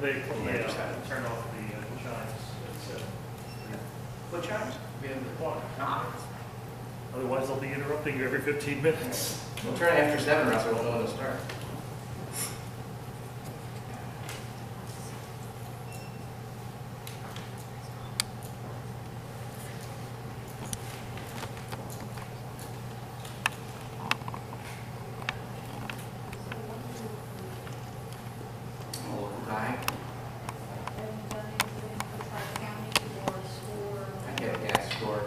they turn off the chimes at 7. What chimes? We have the clock. Ah. Otherwise, they'll be interrupting you every 15 minutes. We'll turn it after 7 or else I won't know when to start. I'm a local guy. I get a gas score.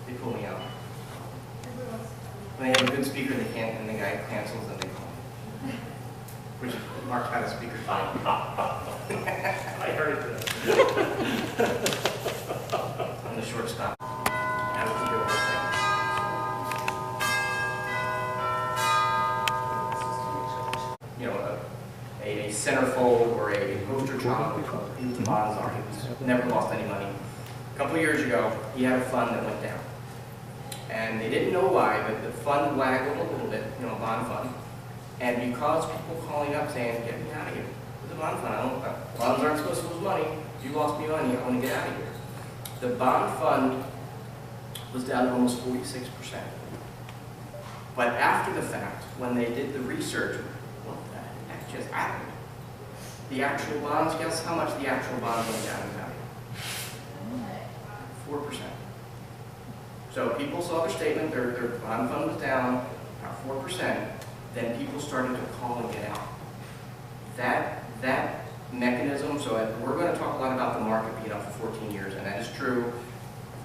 They pull me out. When they have a good speaker, they can't, and the guy cancels, and they call me. Which Mark had a speaker fine. I heard that. I'm the shortstop. That was the good thing. You know, a centerfold or a poster child in the bonds are. He's never lost any money. A couple of years ago, he had a fund that went down. And they didn't know why, but the fund waggled a little bit, you know, a bond fund. And because people calling up saying, get me out of here. It's a bond fund. Bonds aren't supposed to lose money. You lost me money. I want to get out of here. The bond fund was down to almost 46%. But after the fact, when they did the research, what the heck just happened? The actual bonds, guess how much the actual bonds went down in value? 4%. So people saw their statement, their bond fund was down about 4%, then people started to call and get out. That mechanism, so we're going to talk a lot about the market being up for 14 years, and that is true,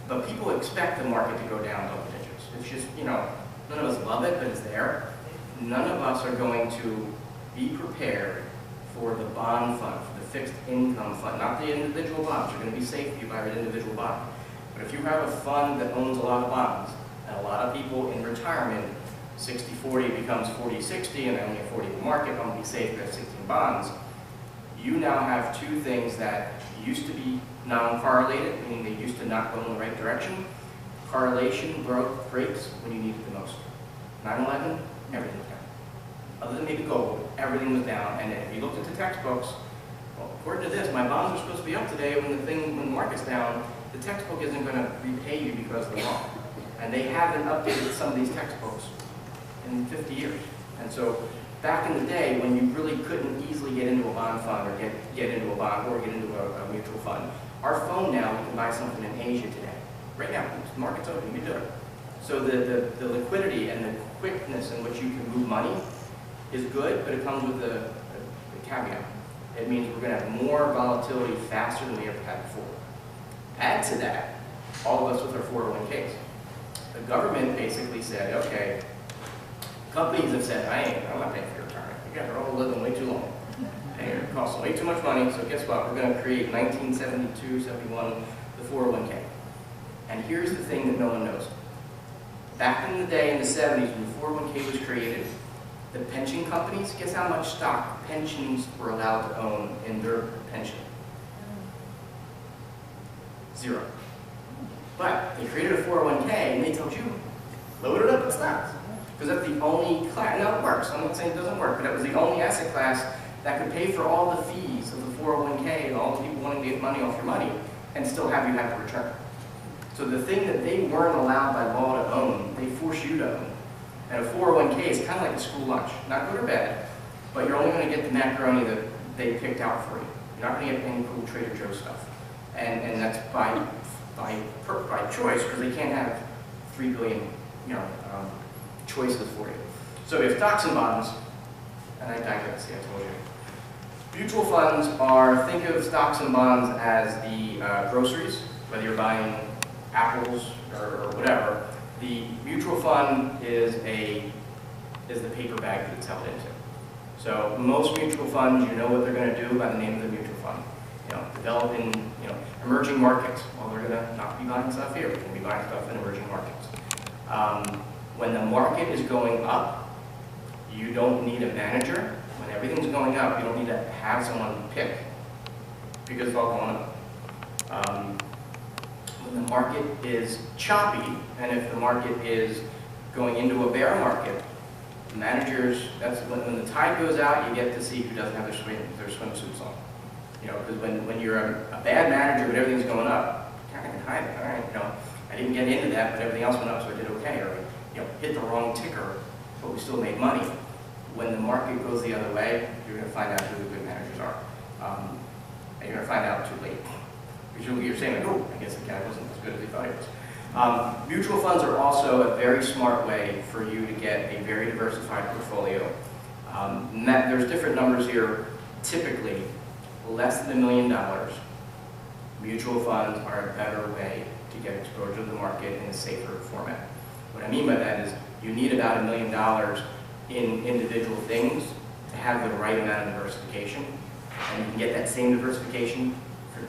but people expect the market to go down double digits. It's just, you know, none of us love it, but it's there. None of us are going to be prepared for the bond fund, for the fixed income fund, not the individual bonds. You're going to be safe if you buy an individual bond. But if you have a fund that owns a lot of bonds, and a lot of people in retirement, 60-40 becomes 40-60, and only a 40 in the market, I'm going to be safe if I have 16 bonds, you now have two things that used to be non-correlated, meaning they used to not go in the right direction. Correlation breaks when you need it the most. 9/11, everything was down. Other than maybe gold, everything was down, and if you looked at the textbooks, well, according to this, my bonds are supposed to be up today when the market's down. The textbook isn't going to repay you because they're wrong. And they haven't updated some of these textbooks in 50 years. And so back in the day when you really couldn't easily get into a bond fund or get into a bond or get into a mutual fund, our phone now, we can buy something in Asia today. Right now, the market's open, you can do it. So the liquidity and the quickness in which you can move money is good, but it comes with a caveat. It means we're going to have more volatility faster than we ever had before. Add to that, all of us with our 401ks. The government basically said, okay, companies have said, I'm not paying for your retirement. You guys are all living way too long. And it costs way too much money, so guess what? We're going to create 1972, 71, the 401k. And here's the thing that no one knows. Back in the day, in the 70s, when the 401k was created, the pension companies, guess how much stock pensions were allowed to own in their pension? 0. But they created a 401k and they told you, load it up with stocks. Because that's the only class, now it works, I'm not saying it doesn't work, but it was the only asset class that could pay for all the fees of the 401k and all the people wanting to get money off your money and still have you have to return. So the thing that they weren't allowed by law to own, they force you to own. And a 401k is kind of like a school lunch, not good or bad, but you're only going to get the macaroni that they picked out for you. You're not going to get any cool Trader Joe stuff. And that's by choice, because they can't have 3 billion, choices for you. So we have stocks and bonds, and I digress, I told you. Mutual funds are, think of stocks and bonds as the groceries, whether you're buying apples or whatever. The mutual fund is the paper bag that it's held into. So most mutual funds, you know what they're going to do by the name of the mutual fund. Developing, emerging markets. Well, they're going to not be buying stuff here. They're going to be buying stuff in emerging markets. When the market is going up, you don't need a manager. When everything's going up, you don't need to have someone pick because it's all going up. When the market is choppy, and if the market is going into a bear market, Managers, that's when the tide goes out, you get to see who doesn't have their swimsuits on. You know, because when you're a bad manager, but everything's going up, you kind of can hide it. All right, you know, I didn't get into that, but everything else went up, so I did okay. Or, you know, hit the wrong ticker, but we still made money. When the market goes the other way, you're going to find out who the good managers are. And you're going to find out too late. Because you're saying, like, oh, I guess the guy wasn't as good as he thought he was. Mutual funds are also a very smart way for you to get a very diversified portfolio. There's different numbers here. Typically, less than $1 million, mutual funds are a better way to get exposure to the market in a safer format. What I mean by that is you need about $1 million in individual things to have the right amount of diversification. And you can get that same diversification for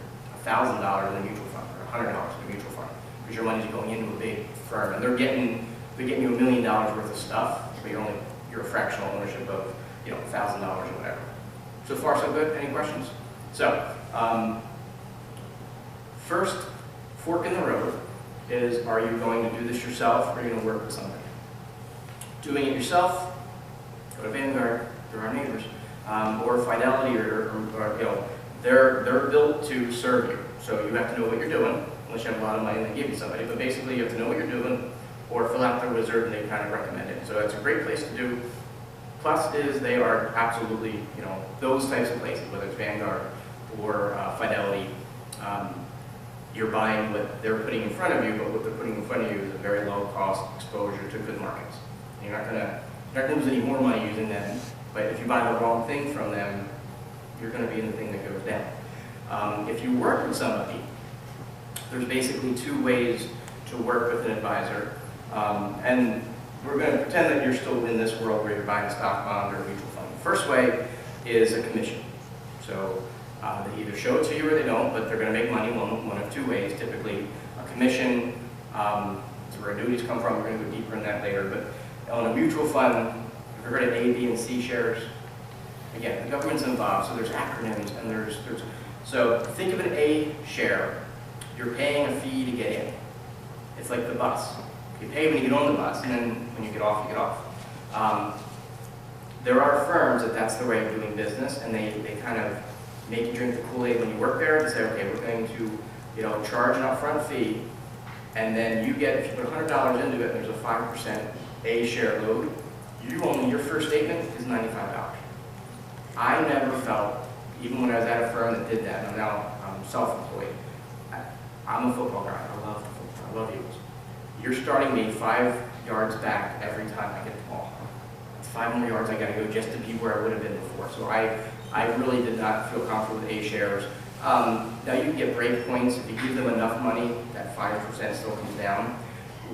$1,000 in a mutual fund or $100 in a mutual fund, because your money's going into a big firm and they're getting you $1 million worth of stuff, but you're a fractional ownership of $1,000 or whatever. So far so good. Any questions? So first fork in the road is, are you going to do this yourself or are you going to work with somebody? Doing it yourself, go to Vanguard, they're our neighbors, or Fidelity, or they're built to serve you. So you have to know what you're doing, unless you have a lot of money and they give you somebody, but basically you have to know what you're doing, or fill out the wizard and they kind of recommend it. So it's a great place to do. Plus is they are absolutely, those types of places, whether it's Vanguard or Fidelity, you're buying what they're putting in front of you, but what they're putting in front of you is a very low cost exposure to good markets. You're not gonna lose any more money using them, but if you buy the wrong thing from them, you're gonna be in the thing that goes down. If you work with somebody, there's basically two ways to work with an advisor, and we're going to pretend that you're still in this world where you're buying a stock bond or a mutual fund. The first way is a commission. So they either show it to you or they don't, but they're going to make money one of two ways. Typically, a commission, that's where annuities come from. We're going to go deeper in that later. But on a mutual fund, have you heard of A, B, and C shares? Again, the government's involved, so there's acronyms and there's so think of an A share. You're paying a fee to get in. It's like the bus. You pay when you get on the bus, and then when you get off, you get off. There are firms that's the way of doing business, and they kind of make you drink the Kool-Aid when you work there. They say, okay, we're going to charge an upfront fee, and then you get, if you put $100 into it, and there's a 5% A share load, your first statement is $95. I never felt, even when I was at a firm that did that, and now I'm self-employed, I'm a football guy. I love football. I love Eagles. You're starting me 5 yards back every time I get the ball. It's 5 more yards I got to go just to be where I would have been before. So I really did not feel comfortable with A shares. Now you can get break points if you give them enough money. That 5% still comes down.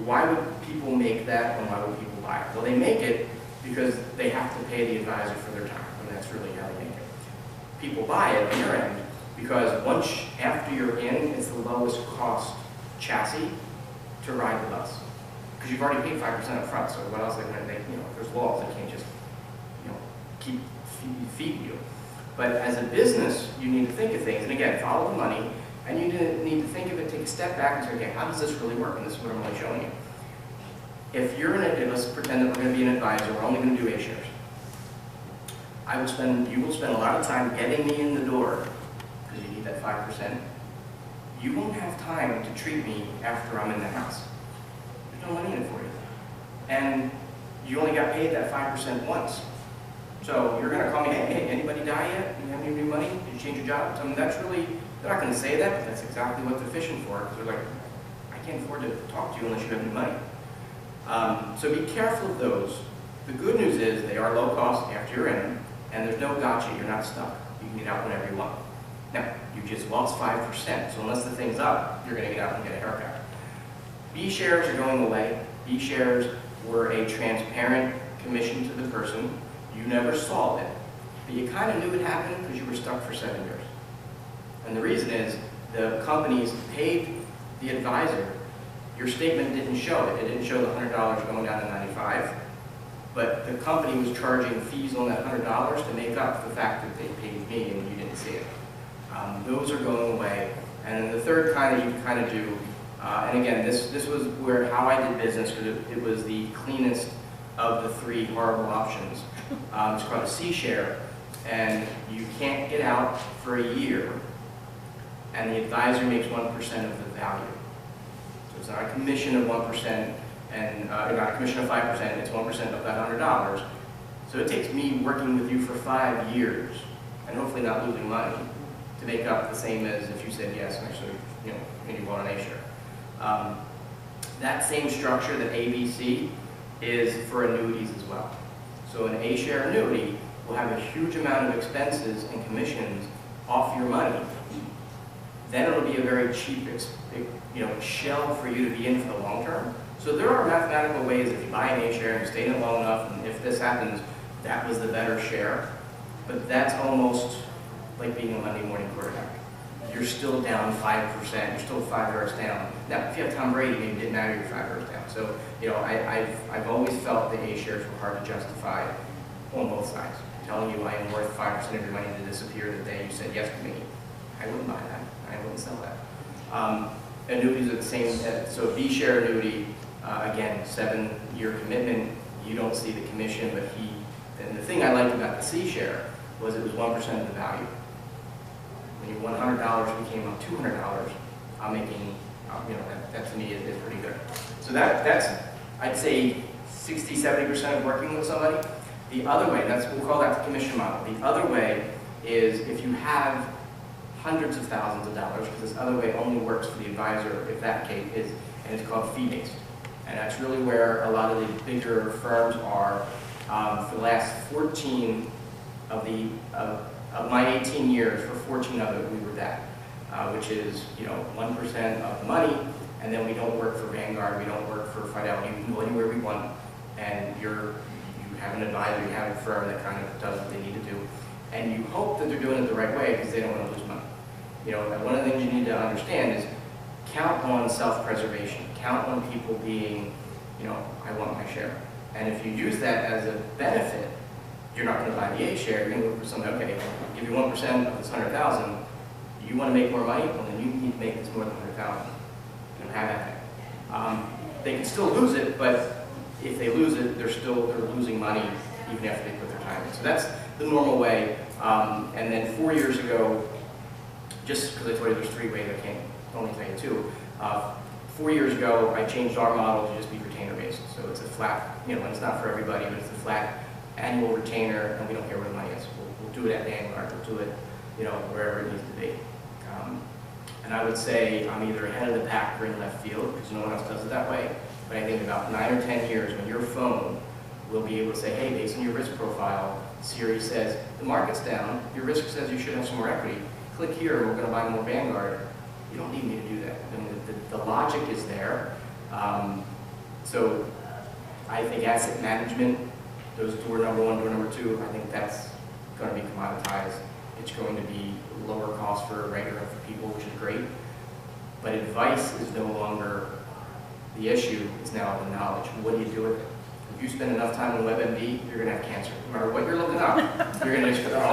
Why would people make that, and why would people buy it? Well, they make it because they have to pay the advisor for their time, and that's really how they make it. People buy it on your end because after you're in, it's the lowest cost chassis to ride the bus, because you've already paid 5% up front. So what else are they going to make? There's laws, they can't just keep feeding you. But as a business, you need to think of things, and again, follow the money, and you need to think of it, take a step back and say, okay, how does this really work? And this is what I'm really showing you. If you're let's pretend that we're going to be an advisor, we're only going to do A shares. You will spend a lot of time getting me in the door, because you need that 5%. You won't have time to treat me after I'm in the house. There's no money in it for you. And you only got paid that 5% once. So you're going to call me, hey, anybody die yet? Do you have any new money? Did you change your job? I mean, that's really, they're not going to say that, but that's exactly what they're fishing for. Because they're like, I can't afford to talk to you unless you have new money. So be careful of those. The good news is they are low cost after you're in, and there's no gotcha. You're not stuck. You can get out whenever you want. Now, you just lost 5%, so unless the thing's up, you're going to get out and get a haircut. B shares are going away. B shares were a transparent commission to the person. You never saw it, but you kind of knew it happened because you were stuck for 7 years. And the reason is the companies paid the advisor. Your statement didn't show it. It didn't show the $100 going down to $95, but the company was charging fees on that $100 to make up the fact that they paid me and you didn't see it. Those are going away. And then the third kind that you kind of do, and again, this was how I did business, because it was the cleanest of the three horrible options. It's called a C share, and you can't get out for a year, and the advisor makes 1% of the value. So it's not a commission of 1%, and not a commission of 5%, it's 1% of that $100. So it takes me working with you for 5 years, and hopefully not losing money, to make up the same as if you said yes and actually, and you bought an A share. That same structure, that ABC, is for annuities as well. So an A share annuity will have a huge amount of expenses and commissions off your money. Then it'll be a very cheap, shell for you to be in for the long term. So there are mathematical ways, if you buy an A share and you stay in it long enough, and if this happens, that was the better share. But that's almost like being a Monday morning quarterback. You're still down 5%, you're still 5 yards down. Now, if you have Tom Brady, maybe it didn't matter, you're 5 yards down. So, I've always felt the A shares were hard to justify on both sides. Telling you I am worth 5% of your money to disappear the day you said yes to me, I wouldn't buy that. I wouldn't sell that. Annuities are the same. So a B share annuity, again, 7-year commitment. You don't see the commission, but and the thing I liked about the C share was it was 1% of the value. When your $100 became $200, I'm making, that to me is pretty good. So that's, I'd say, 60–70% of working with somebody. The other way, we'll call that the commission model. The other way is if you have hundreds of thousands of dollars, because this other way only works for the advisor if that case is, and it's called fee-based. And that's really where a lot of the bigger firms are. For the last 14 of my 18 years, for 14 of it, we were that, which is 1% of the money, and then we don't work for Vanguard, we don't work for Fidelity, we can go anywhere we want, and you have an advisor, you have a firm that kind of does what they need to do, and you hope that they're doing it the right way because they don't want to lose money. And one of the things you need to understand is count on self-preservation, count on people being, I want my share. And if you use that as a benefit, you're not going to buy the A share, you're going to look for something, okay, I'll give you 1% of this 100,000, you want to make more money? Well, then you need to make this more than 100,000. You don't have that. They can still lose it, but if they lose it, they're losing money even after they put their time in. So that's the normal way. And then 4 years ago, just because I told you there's 3 ways, I can't only tell you 2. 4 years ago, I changed our model to just be retainer-based. So it's a flat, and it's not for everybody, but it's a flat annual retainer, and we don't care where the money is. We'll do it at Vanguard, we'll do it, wherever it needs to be. And I would say I'm either ahead of the pack or in left field, because no one else does it that way. But I think about 9 or 10 years, when your phone will be able to say, hey, based on your risk profile, Siri says, the market's down, your risk says you should have some more equity. Click here, and we're going to buy more Vanguard. You don't need me to do that. I mean, the logic is there. So I think asset management, those door number 1, door number 2, I think that's going to be commoditized. It's going to be lower cost for regular people, which is great. But advice is no longer the issue, it's now the knowledge. What do you do with it? If you spend enough time on WebMD, you're going to have cancer. No matter what you're looking up, you're going to just go, oh,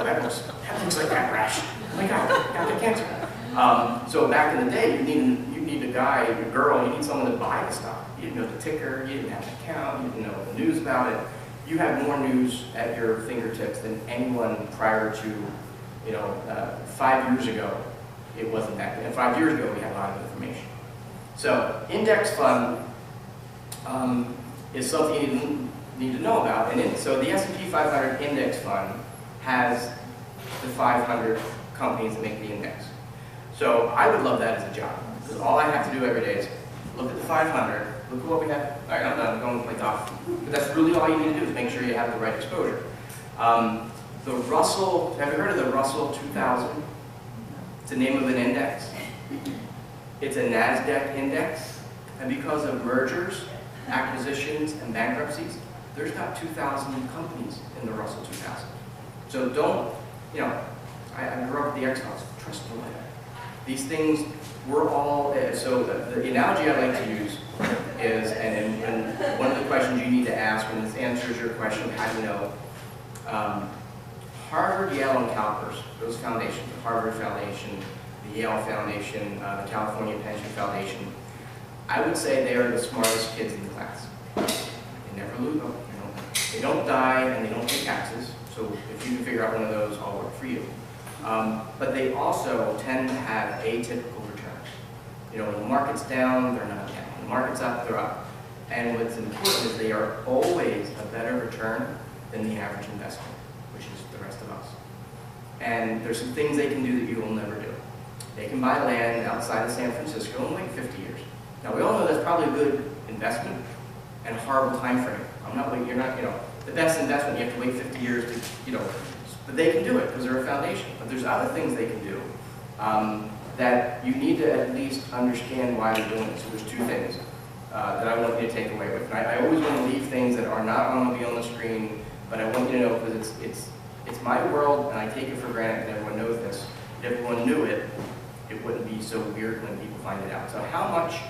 that looks like that rash. Oh my God, got the cancer. So back in the day, you need a guy, a girl, you need someone to buy the stock. You didn't know the ticker, you didn't have an account, you didn't know the news about it. You have more news at your fingertips than anyone prior to, 5 years ago. It wasn't that good. And 5 years ago, we had a lot of information. So index fund is something you need to know about. And so the S&P 500 index fund has the 500 companies that make the index. So I would love that as a job, because all I have to do every day is look at the 500, look at what we have. All right, I'm done, I'm going to play golf. But that's really all you need to do is make sure you have the right exposure. The Russell, have you heard of the Russell 2000? It's the name of an index. It's a NASDAQ index, and because of mergers, acquisitions, and bankruptcies, there's not 2,000 companies in the Russell 2000. So don't, I grew up with the X-Files, trust the letter. These things, we're all, so the analogy I like to use is, and one of the questions you need to ask when this answers your question, how do you know? Harvard, Yale, and CalPERS, those foundations, the Harvard Foundation, the Yale Foundation, the California Pension Foundation, I would say they are the smartest kids in the class. They never lose, they don't die and they don't pay taxes. So if you can figure out one of those, I'll work for you. But they also tend to have atypical returns. When the market's down, they're not down. When the market's up, they're up. And what's important is they are always a better return than the average investment, which is the rest of us. And there's some things they can do that you will never do. They can buy land outside of San Francisco and wait 50 years. Now we all know that's probably a good investment and a horrible time frame. I'm not waiting, you're not, the best investment, you have to wait 50 years to, but they can do it because they're a foundation. But there's other things they can do that you need to at least understand why they're doing it. So there's two things that I want you to take away with. And I always want to leave things that are not going to be on the screen, but I want you to know because it's my world and I take it for granted that everyone knows this. If everyone knew it, it wouldn't be so weird when people find it out. So how much,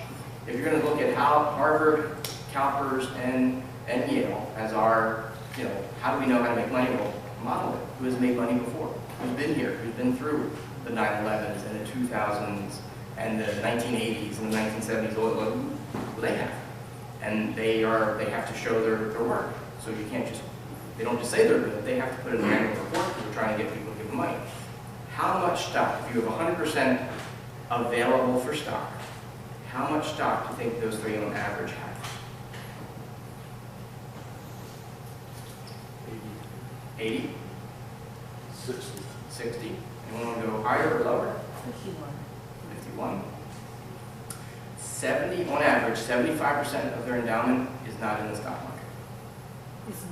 if you're going to look at how Harvard, CalPERS, and Yale as our, how do we know how to make money? Well, model it. Who has made money before? Who's been here? Who's been through the 9/11s and the 2000s and the 1980s and the 1970s? Well, they have. And they have to show their work. So you can't just, they don't just say they're good, they have to put in an annual report because they're trying to get people to give them money. How much stock, if you have 100% available for stock, how much stock do you think those three on average have? 80? 60. 60. Anyone want to go higher or lower? 51. 51. 70, on average, 75% of their endowment is not in the stock market.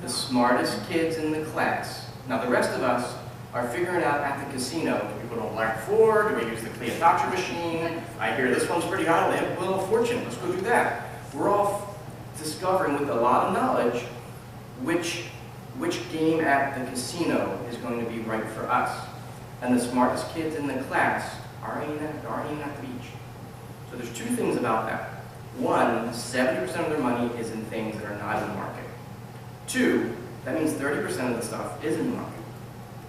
The smartest kids in the class. Now the rest of us are figuring out at the casino, do we put on Black 4, do we use the Cleopatra machine? I hear this one's pretty high, they have a Wheel of Fortune, let's go do that. We're all discovering with a lot of knowledge which game at the casino is going to be right for us. And the smartest kids in the class are even at the beach. So there's two things about that. One, 70% of their money is in things that are not in the market. Two, that means 30% of the stuff is in the market.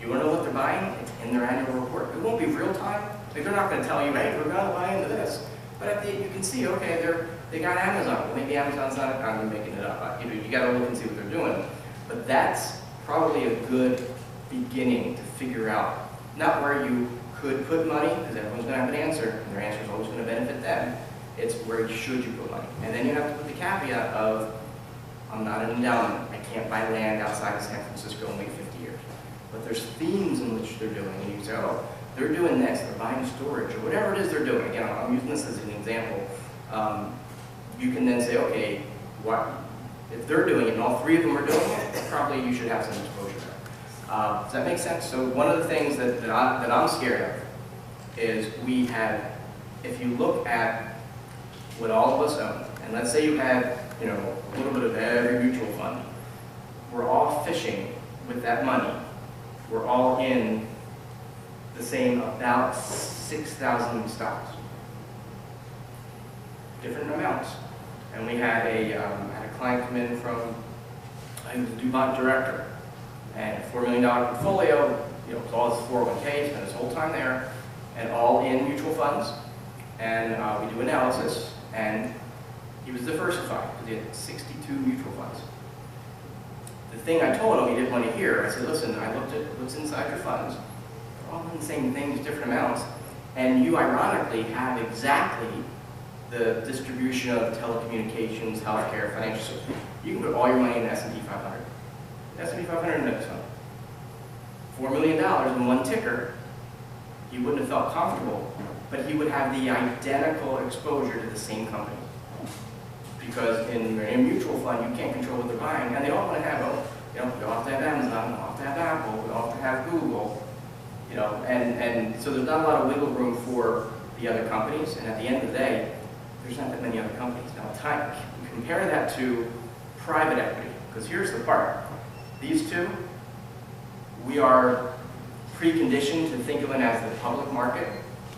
You want to know what they're buying? It's in their annual report. It won't be real time. Like they're not going to tell you, hey, we're going to buy into this. But you can see, okay, they got Amazon. Well, maybe Amazon's not, I'm making it up. You got to look and see what they're doing. But that's probably a good beginning to figure out, not where you could put money, because everyone's going to have an answer, and their answer is always going to benefit them. It's where should you put money. And then you have to put the caveat of, I'm not an endowment. I can't buy land outside of San Francisco and wait 50 years. But there's themes in which they're doing, and you say, oh, they're doing this, they're buying storage, or whatever it is they're doing. Again, I'm using this as an example. You can then say, okay, if they're doing it and all three of them are doing it, probably you should have some exposure there. Does that make sense? So one of the things that I'm scared of is we have, if you look at what all of us own, and let's say you had a little bit of every mutual fund, we're all fishing with that money. We're all in the same about 6,000 stocks, different amounts. And we had a client come in from, I think it was a DuPont director, and a $4 million portfolio, with all his 401k, spent his whole time there, and all in mutual funds. And we do analysis, and he was diversified because he had 62 mutual funds. The thing I told him he didn't want to hear, I said, listen, I looked at what's inside your funds. They're all in the same things, different amounts. And you ironically have exactly the distribution of telecommunications, healthcare, financial services. You can put all your money in the S&P 500. The S&P 500 index fund. $4 million in one ticker, he wouldn't have felt comfortable, but he would have the identical exposure to the same company. Because in a mutual fund, you can't control what they're buying, and they all want to have, we all have to have Amazon, we all have to have Apple, we all have to have Google, and so there's not a lot of wiggle room for the other companies, and at the end of the day, there's not that many other companies. Now, compare that to private equity, because here's the part. These two, we are preconditioned to think of it as the public market.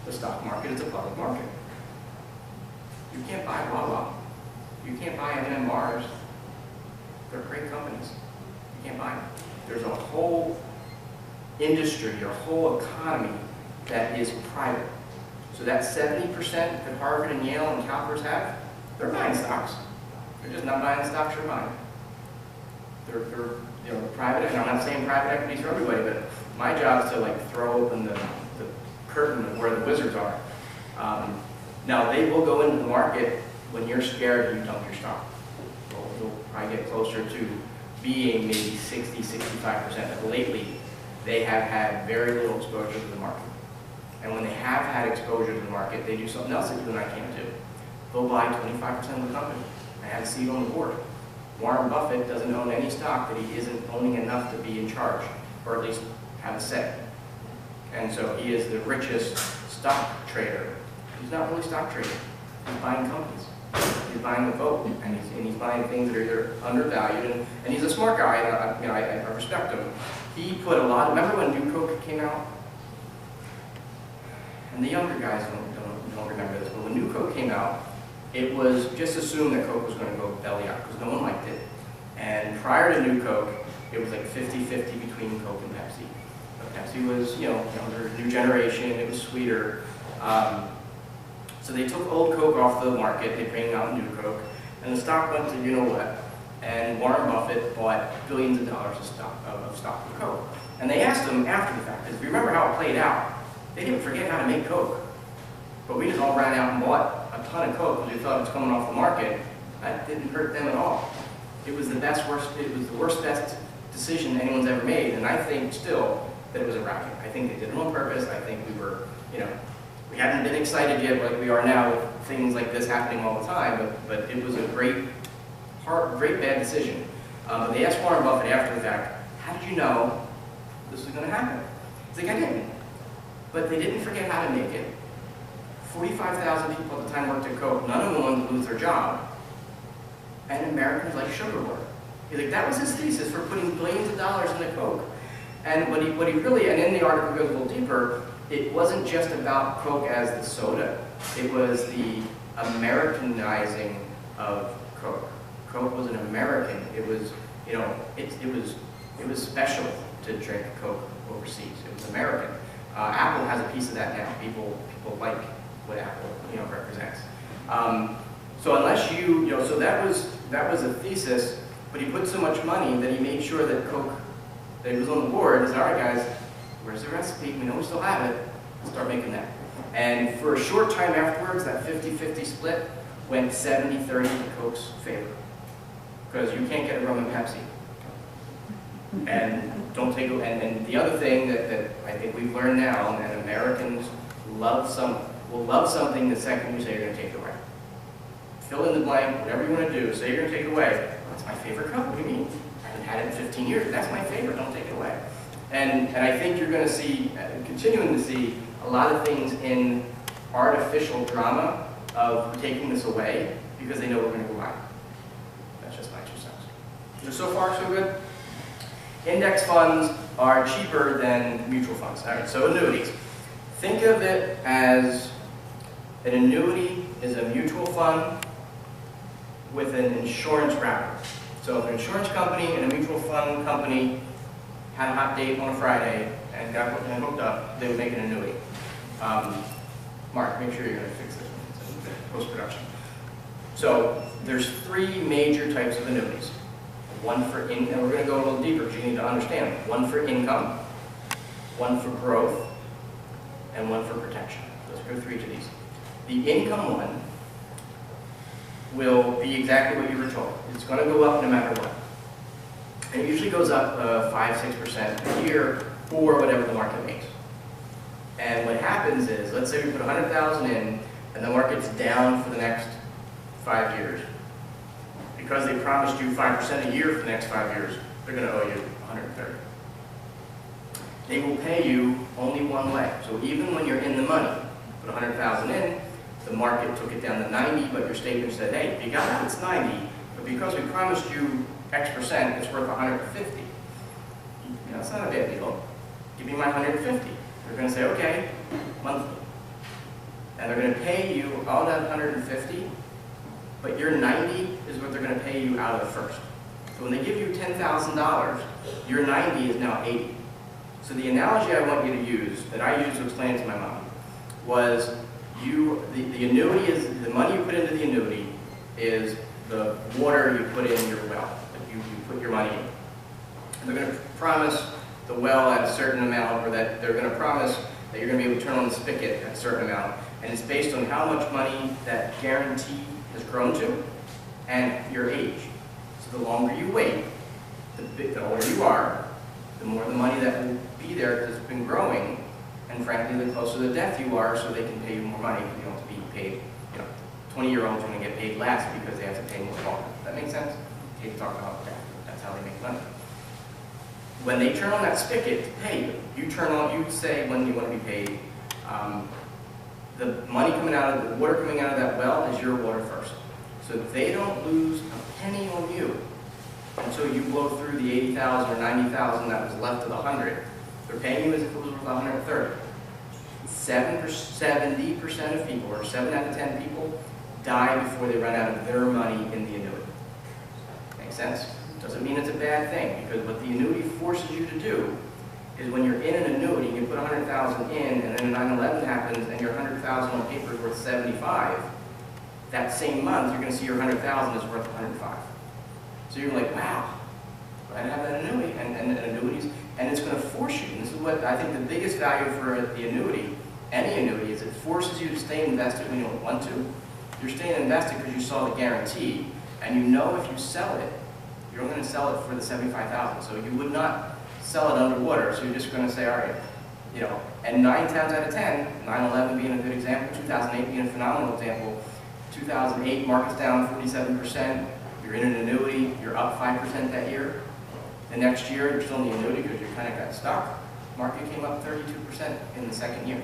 The stock market is a public market. You can't buy Wawa. You can't buy M&M Mars. They're great companies. You can't buy them. There's a whole industry, a whole economy that is private. So that 70% that Harvard and Yale and CalPERS have, they're buying stocks. They're just not buying the stocks you're buying. you know, private, and I'm not saying private equity is for everybody, but my job is to like throw open the curtain of where the wizards are. Now they will go into the market when you're scared you dump your stock. You'll probably get closer to being maybe 60, 65%, but lately they have had very little exposure to the market. And when they have had exposure to the market, they do something else that you and I can't do. They'll buy 25% of the company and have a seat on the board. Warren Buffett doesn't own any stock that he isn't owning enough to be in charge, or at least have a say. And so he is the richest stock trader. He's not really stock trading. He's buying companies. He's buying the vote, and he's buying things that are either undervalued, and he's a smart guy, and I respect him. He put a lot, remember when New Coke came out? And the younger guys don't remember this, but when New Coke came out, it was just assumed that Coke was going to go belly up, because no one liked it. And prior to New Coke, it was like 50-50 between Coke and Pepsi. But Pepsi was, you know, younger, new generation, it was sweeter. So they took old Coke off the market, they bring out New Coke, and the stock went to you know what. And Warren Buffett bought billions of dollars of stock of Coke. And they asked him after the fact, because if you remember how it played out, they didn't forget how to make Coke. But we just all ran out and bought a ton of Coke because we thought it was coming off the market. That didn't hurt them at all. It was the worst, best decision anyone's ever made, and I think still that it was a racket. I think they did it on purpose. I think we were, you know, we hadn't been excited yet like we are now with things like this happening all the time, but it was a great bad decision. But they asked Warren Buffett after the fact, how did you know this was going to happen? He's like, I didn't. But they didn't forget how to make it. 45,000 people at the time worked at Coke. None of them wanted to lose their job. And Americans like sugar water. He's like, that was his thesis for putting billions of dollars into Coke. And what he really, and in the article goes a little deeper, it wasn't just about Coke as the soda. It was the Americanizing of Coke. Coke was an American. It was, you know, it was special to drink Coke overseas. It was American. Apple has a piece of that now. People like what Apple, you know, represents. So unless you know, so that was a thesis, but he put so much money that he made sure that Coke, that he was on the board. He said, all right, guys, where's the recipe? We know we still have it. Let's start making that. And for a short time afterwards, that 50-50 split went 70-30 in Coke's favor, because you can't get a rum and Pepsi. And don't take and the other thing that I think we've learned now, and Americans will love something the second you say you're going to take it away. Fill in the blank, whatever you want to do, say you're going to take it away. That's my favorite Coke. What do you mean? I haven't had it in 15 years. That's my favorite. Don't take it away. And I think you're going to see, continuing to see, a lot of things in artificial drama of taking this away because they know we're going to go buy it. That's just my 2 cents. So far, so good. Index funds are cheaper than mutual funds. All right, so annuities. Think of it as an annuity is a mutual fund with an insurance wrapper. So if an insurance company and a mutual fund company had a hot date on a Friday and got hooked up, they would make an annuity. Mark, make sure you're going to fix this one. It's in post-production. So there's 3 major types of annuities. One for income, and we're going to go a little deeper because you need to understand. One for income, one for growth, and one for protection. Let's go through each of these. The income one will be exactly what you were told. It's going to go up no matter what. And it usually goes up 5-6% a year or whatever the market makes. And what happens is, let's say we put 100,000 in and the market's down for the next 5 years. Because they promised you 5% a year for the next 5 years, they're going to owe you 130. They will pay you only one way. So even when you're in the money, put 100,000 in, the market took it down to 90, but your statement said, hey, if you got it, it's 90, but because we promised you X percent, it's worth 150. You know, that's not a bad deal. Give me my 150. They're going to say, okay, monthly. And they're going to pay you all that 150, but your 90 is what they're going to pay you out of the first. So when they give you $10,000, your 90 is now 80. So the analogy I want you to use, that I used to explain it to my mom, was the annuity is, the money you put into the annuity is the water you put in your well. you put your money in. And they're going to promise the well at a certain amount, or that they're going to promise that you're going to be able to turn on the spigot at a certain amount. And it's based on how much money that guarantee has grown to and your age. So the longer you wait, the older you are, the more the money that will be there because it's been growing, and frankly, the closer to death you are, so they can pay you more money. You don't have to be paid, 20-year-olds are going to get paid less because they have to pay more longer. Does that make sense? Okay, talk about that. That's how they make money. When they turn on that spigot, hey, you say when you want to be paid. The money coming out of the water coming out of that well is your water first. So they don't lose a penny on you until you blow through the 80,000 or 90,000 that was left of the 100. They're paying you as if it was worth 130. 70% of people, or 7 out of 10 people, die before they run out of their money in the annuity. Make sense? Doesn't mean it's a bad thing, because what the annuity forces you to do is when you're in an annuity, you put 100,000 in, and then 9/11 happens, and your 100,000 on paper is worth 75. That same month, you're going to see your 100,000 is worth 105. So you're like, wow, I have that annuity, and annuities, and it's going to force you. And this is what I think the biggest value for the annuity, any annuity, is it forces you to stay invested when you don't want to. You're staying invested because you saw the guarantee, and you know if you sell it, you're only going to sell it for the 75,000. So you would not sell it underwater. So you're just going to say, all right, and 9 times out of 10, 9/11 being a good example, 2008 being a phenomenal example. 2008 market's down 47%. You're in an annuity, you're up 5% that year. The next year, you're still in the annuity because you kind of got stuck. Market came up 32% in the second year.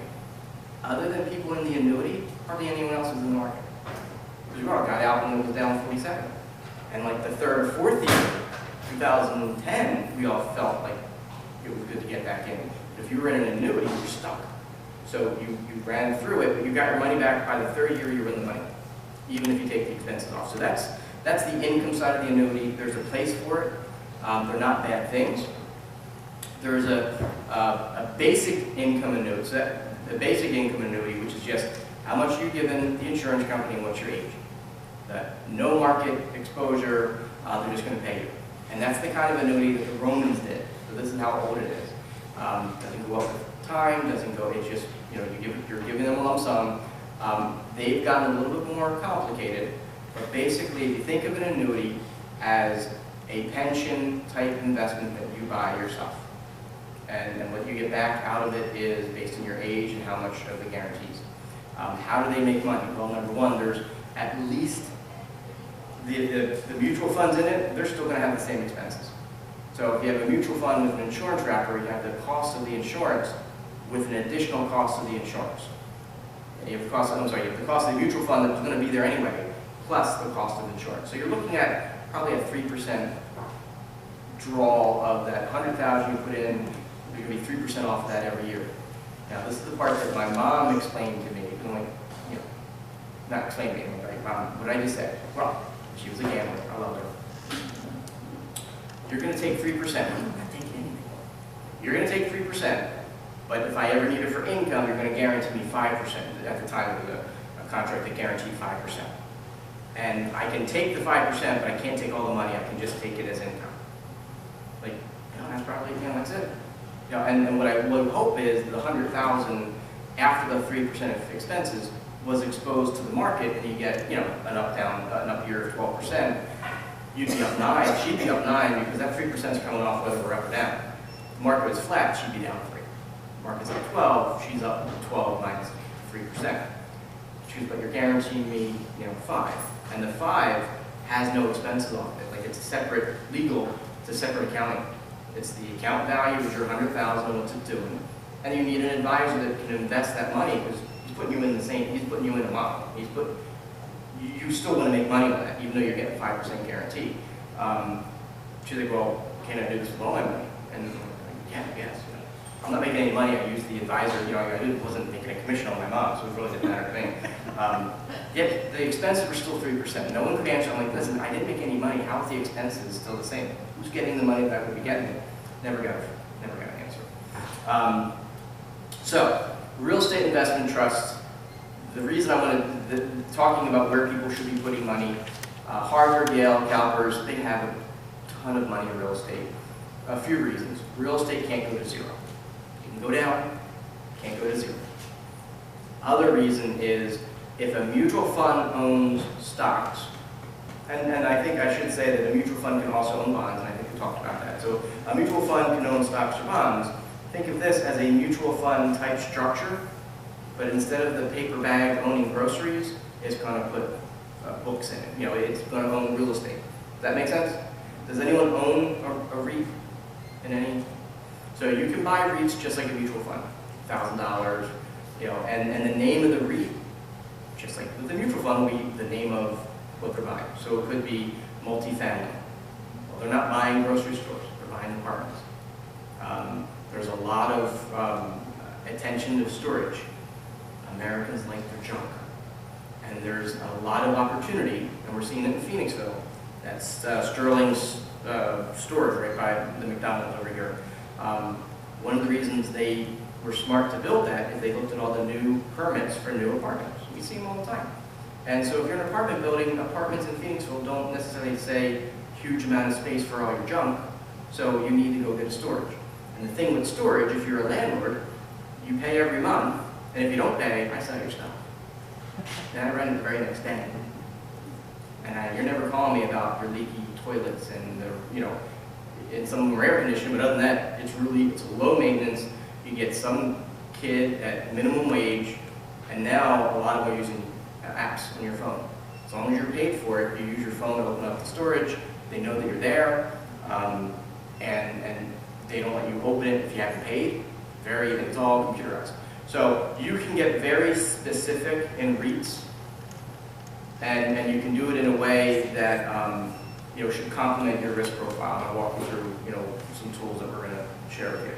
Other than people in the annuity, hardly anyone else was in the market. Because we all got out when it was down 47. And like the third or fourth year, 2010, we all felt like it was good to get back in. But if you were in an annuity, you were stuck. So you ran through it, but you got your money back by the third year you were in the money, even if you take the expenses off. So that's the income side of the annuity. There's a place for it. They're not bad things. There's a basic income annuity. So the basic income annuity, which is just how much you've given the insurance company and what's your age. No market exposure, they're just going to pay you. And that's the kind of annuity that the Romans did. So this is how old it is. Doesn't go up with time, doesn't go, it's just, you're giving them a lump sum. They've gotten a little bit more complicated, but basically if you think of an annuity as a pension type investment that you buy yourself. And what you get back out of it is based on your age and how much of the guarantees. How do they make money? Well, number one, there's at least the mutual funds in it, they're still going to have the same expenses. So if you have a mutual fund with an insurance wrapper, you have the cost of the insurance with an additional cost of the insurance. And you have the cost of, you have the cost of the mutual fund that's going to be there anyway, plus the cost of insurance. So you're looking at probably a 3% draw of that 100,000 you put in. You're going to be 3% off of that every year. Now this is the part that my mom explained to me. Not explained to me, right? What I just said. Well, she was a gambler. I loved her. You're going to take 3%. I'm not going to take anything. You're going to take 3%, but if I ever need it for income, you're going to guarantee me 5%. At the time, it was a contract that guaranteed 5%. And I can take the 5%, but I can't take all the money. I can just take it as income. Like, that's probably, that's it. And what I would hope is the 100,000 after the 3% of expenses was exposed to the market, and you get, an up year of 12%. You'd be up 9, she'd be up 9 because that 3% is coming off whether we're up or down. If the market was flat, she'd be down 3. The market's up 12, she's up 12 minus 3%. But you're guaranteeing me, 5. And the 5 has no expenses off it. Like it's a separate legal, it's a separate accounting. It's the account value, which your 100,000, what's it doing? And you need an advisor that can invest that money because he's putting you in he's putting you in a model. You still want to make money on that, even though you're getting 5% guarantee. She's like, well, can I do this with all my money? And yeah, yes. I'm not making any money. I used the advisor. I wasn't making a commission on my mom, so it really didn't matter to me. Yet the expenses were still 3%. No one could answer. I'm like, listen, I didn't make any money. How is the expenses still the same? Who's getting the money that I would be getting? Never got an answer. So, real estate investment trusts. The reason I wanted talking about where people should be putting money. Harvard, Yale, CalPERS, they have a ton of money in real estate. A few reasons. Real estate can't go to zero. It can go down, can't go to zero. Other reason is if a mutual fund owns stocks, and I think I should say that a mutual fund can also own bonds, and I think we talked about that. So a mutual fund can own stocks or bonds. Think of this as a mutual fund type structure, but instead of the paper bag owning groceries, it's going to put books in it. You know, it's going to own real estate. Does that make sense? Does anyone own a REIT in any? So you can buy REITs just like a mutual fund, $1,000, you know, and the name of the REIT, just like the mutual fund, will be the name of what they're buying. So it could be multifamily. Well, they're not buying grocery stores, they're buying apartments. There's a lot of attention to storage. Americans like their junk. And there's a lot of opportunity, and we're seeing it in Phoenixville. That's Sterling's storage right by the McDonald's over here. One of the reasons they were smart to build that is they looked at all the new permits for new apartments. We see them all the time. And so if you're in an apartment building, apartments in Phoenixville don't necessarily say huge amount of space for all your junk, so you need to go get a storage. And the thing with storage, if you're a landlord, you pay every month, and if you don't pay, I sell your stuff. And I rent it the very next day. And you're never calling me about your leaky toilets and the, you know, and some of them are air conditioned, but other than that, it's a low maintenance. You get some kid at minimum wage, and now a lot of them are using apps on your phone. As long as you're paid for it, you use your phone to open up the storage. They know that you're there, and they don't let you open it if you haven't paid. It's all computerized. So you can get very specific in REITs, and you can do it in a way that you know, should complement your risk profile. I'll walk you through, you know, some tools that we're going to share with you.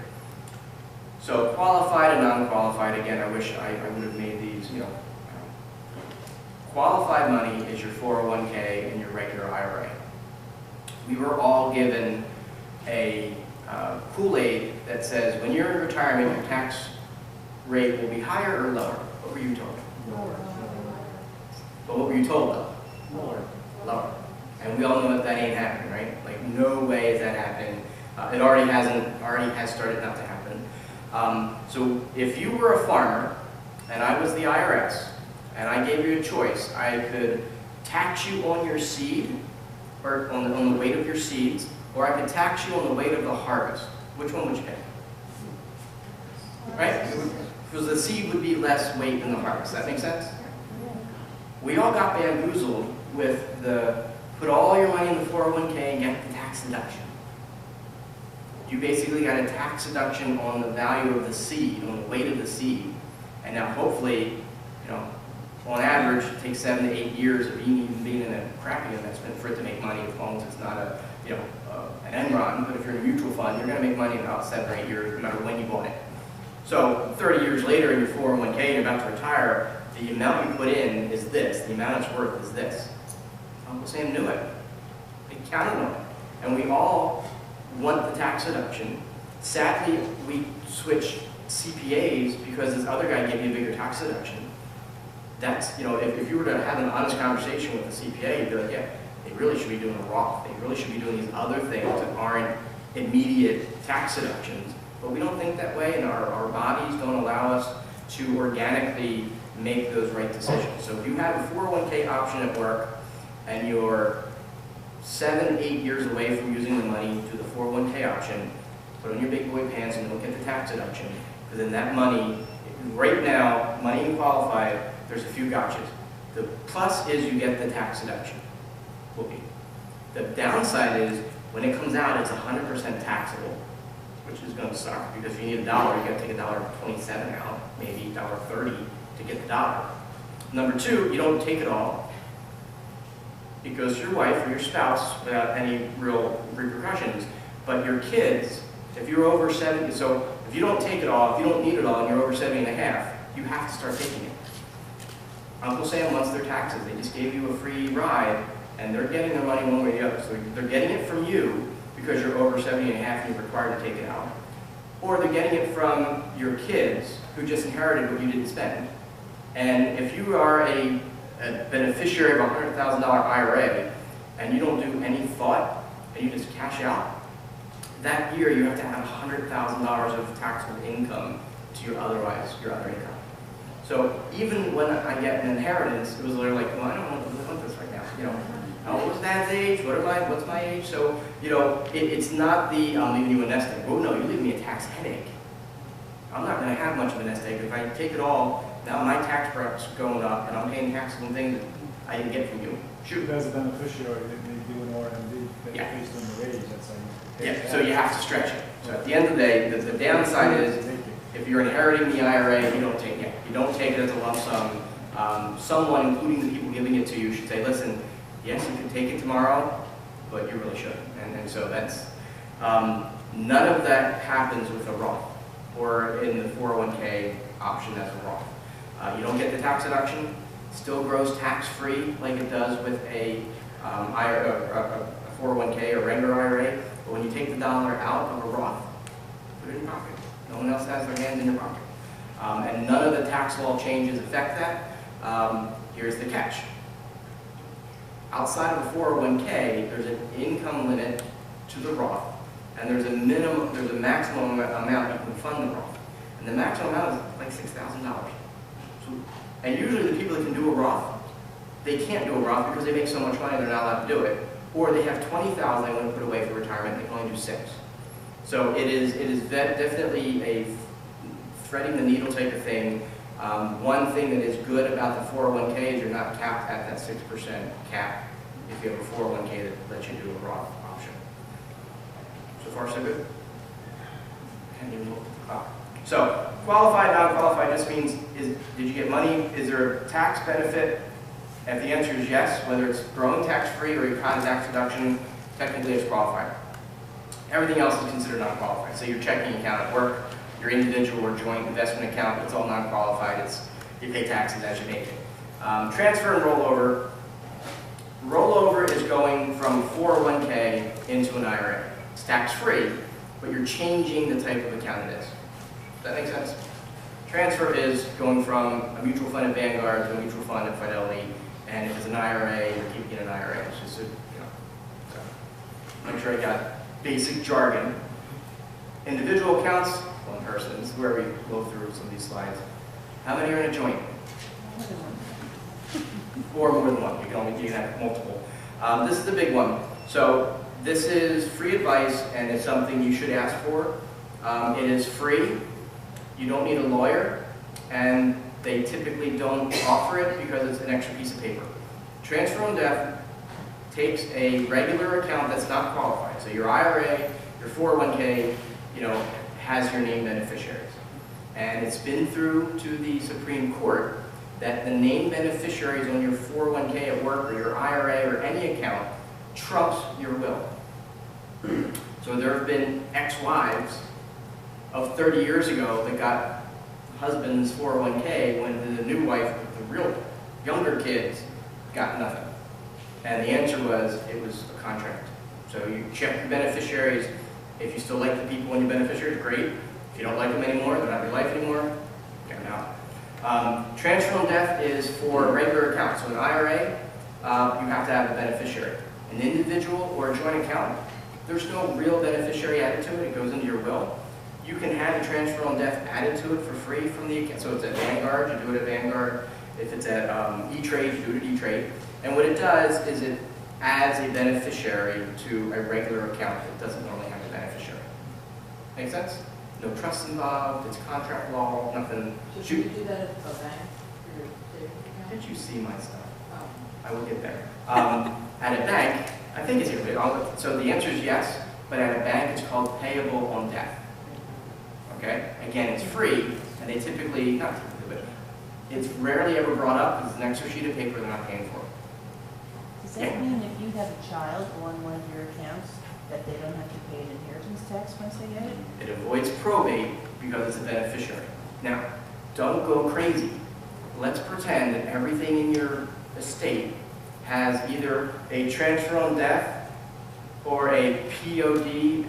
So qualified and non-qualified, again, I wish I would have made these, you know. Qualified money is your 401k and your regular IRA. We were all given a Kool-Aid that says when you're in retirement, your tax rate will be higher or lower. What were you told? Lower. But what were you told though? Lower. Lower. And we all know that ain't happening, right? Like no way is that happening. It already has started not to happen. So if you were a farmer and I was the IRS and I gave you a choice, I could tax you on your seed or on the weight of your seeds, or I could tax you on the weight of the harvest. Which one would you pick? Right? Because the seed would be less weight than the harvest. Does that make sense? We all got bamboozled with the put all your money in the 401k and get the tax deduction. You basically got a tax deduction on the value of the seed, on the weight of the seed. And now hopefully, you know, on average, it takes 7 to 8 years of even being in a crappy investment for it to make money, as long as it's not a, you know, an end run. But if you're in a mutual fund, you're going to make money in about 7 or 8 years, no matter when you bought it. So 30 years later, in your 401k, you're about to retire, the amount you put in is this. The amount it's worth is this. Uncle Sam knew it. They counted on it. And we all want the tax deduction. Sadly, we switched CPAs because this other guy gave you a bigger tax deduction. That's, you know, if you were to have an honest conversation with the CPA, you'd be like, yeah, they really should be doing a Roth. They really should be doing these other things that aren't immediate tax deductions. But we don't think that way, and our bodies don't allow us to organically make those right decisions. So if you have a 401k option at work, and you're 7, 8 years away from using the money to the 401k option, put on your big boy pants and look at the tax deduction. Because then that money, right now, money and qualified, there's a few gotchas. The plus is you get the tax deduction. Whoopee. The downside is when it comes out, it's 100% taxable, which is going to suck because if you need $1, you got to take $1.27 out, maybe $1.30 to get the dollar. Number two, you don't take it all. It goes to your wife or your spouse without any real repercussions. But your kids, if you're over 70, so if you don't take it all, if you don't need it all and you're over 70 and a half, you have to start taking it. Uncle Sam wants their taxes. They just gave you a free ride and they're getting their money one way or the other. So they're getting it from you because you're over 70 and a half and you're required to take it out. Or they're getting it from your kids who just inherited what you didn't spend. And if you are a beneficiary of a $100,000 IRA and you don't do any thought and you just cash out, that year you have to have $100,000 of taxable income to your other income. So even when I get an inheritance, it was literally like, well, I don't want this right now. You know, what's dad's age? What's my age? So, you know, it's not the I'm leaving you a nest egg. Oh no, you leave me a tax headache. I'm not going to have much of a nest egg. If I take it all, now my tax prep's going up, and I'm paying taxes on things that I didn't get from you. Shoot. As a beneficiary, they do an R&D Yeah. based on the wage, that's how you pay Yeah, tax. so you have to stretch it. So at the end of the day, the downside is, if you're inheriting the IRA, you don't take it. You don't take it as a lump sum. Someone, including the people giving it to you, should say, listen, yes, you can take it tomorrow, but you really shouldn't. And so that's, none of that happens with a Roth or in the 401k option as a Roth. You don't get the tax deduction, still grows tax-free like it does with a 401k or regular IRA, but when you take the dollar out of a Roth, put it in your pocket. No one else has their hands in your pocket. And none of the tax law changes affect that. Here's the catch. Outside of the 401k, there's an income limit to the Roth, and there's a maximum amount you can fund the Roth. And the maximum amount is like $6,000. So, and usually the people that can do a Roth, they can't do a Roth because they make so much money they're not allowed to do it. Or they have $20,000 they want to put away for retirement, they can only do $6,000. So it is definitely a threading the needle type of thing. One thing that is good about the 401k is you're not capped at that 6% cap if you have a 401k that lets you do a Roth option. So far, so good? Can't even look at the clock. So qualified, non-qualified just means, did you get money? Is there a tax benefit? If the answer is yes, whether it's growing tax-free or you caught a tax deduction, technically it's qualified. Everything else is considered non-qualified. So your checking account at work, your individual or joint investment account, it's all non-qualified. You pay taxes as you make it. Transfer and rollover. Rollover is going from 401k into an IRA. It's tax-free, but you're changing the type of account it is. Does that make sense? Transfer is going from a mutual fund at Vanguard to a mutual fund at Fidelity, and if it's an IRA, you're keeping it an IRA. It's just so make sure I got basic jargon. Individual accounts, one person. This is where we go through some of these slides. How many are in a joint? Or more than one. You can have multiple. This is the big one. So this is free advice, and it's something you should ask for. It is free. You don't need a lawyer, and they typically don't offer it because it's an extra piece of paper. Transfer on death takes a regular account that's not qualified. So your IRA, your 401k, has your named beneficiaries. And it's been through to the Supreme Court that the named beneficiaries on your 401k at work or your IRA or any account trumps your will. So there have been ex-wives of 30 years ago that got husband's 401k when the new wife, the real younger kids, got nothing. And the answer was, it was a contract. So you check your beneficiaries. If you still like the people in your beneficiaries, great. If you don't like them anymore, they're not your life anymore, get them out. Transfer on death is for regular accounts. So an IRA, you have to have a beneficiary. An individual or a joint account, there's no real beneficiary added to it. It goes into your will. You can have a transfer on death added to it for free from the account. So it's at Vanguard, you do it at Vanguard. If it's at E-Trade, you do it at E-Trade. And what it does is it adds a beneficiary to a regular account that doesn't normally have a beneficiary. Make sense? No trust involved, it's contract law, nothing. So should you do that at a bank? Did you see my stuff? Oh. I will get there. At a bank, I think it's here. So the answer is yes, but at a bank it's called payable on death. Okay? Again, it's free, and they typically, not typically, but it's rarely ever brought up because it's an extra sheet of paper they're not paying for. Does that mean if you have a child on one of your accounts, that they don't have to pay an inheritance tax once they get it? It avoids probate because it's a beneficiary. Now, don't go crazy. Let's pretend that everything in your estate has either a transfer on death or a POD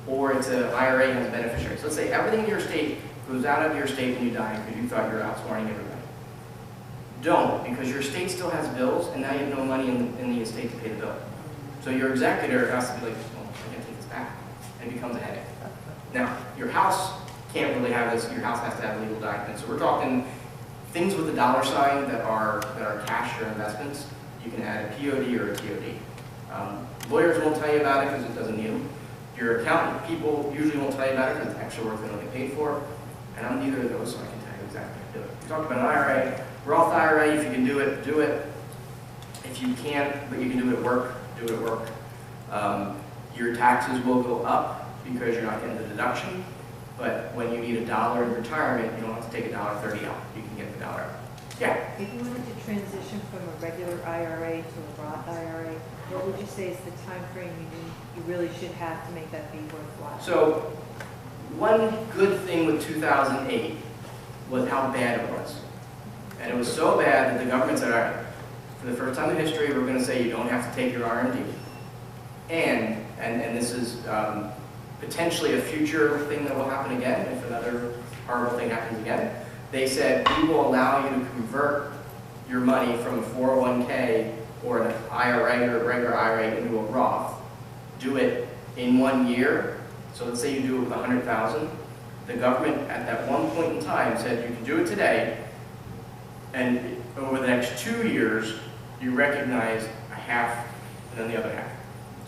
or it's an IRA and has a beneficiary. So let's say everything in your estate goes out of your estate when you die because you thought you were outsmarting everybody. Don't, because your estate still has bills and now you have no money in the estate to pay the bill. So your executor has to be like, well, I can't take this back, and it becomes a headache. Now, your house can't really have this, your house has to have legal documents. So we're talking things with a dollar sign that are cash or investments. You can add a POD or a TOD. Lawyers won't tell you about it because it doesn't need them. Your accountant people usually won't tell you about it because it's extra work they don't get paid for. And I'm neither of those, so I can tell you exactly how to do it. We talked about an IRA, Roth IRA, if you can do it, do it. If you can't, but you can do it at work, do it at work. Your taxes will go up because you're not getting the deduction. But when you need $1 in retirement, you don't have to take $1.30 out. You can get the dollar out. Yeah. If you wanted to transition from a regular IRA to a Roth IRA, what would you say is the time frame you really should have to make that be worthwhile? So one good thing with 2008 was how bad it was. And it was so bad that the government said, all right, for the first time in history, we're going to say you don't have to take your RMD. And this is potentially a future thing that will happen again if another horrible thing happens again. They said we will allow you to convert your money from a 401k or an IRA or a regular IRA into a Roth. Do it in 1 year. So let's say you do it with $100,000. The government at that one point in time said you can do it today, and over the next 2 years, you recognize a half and then the other half.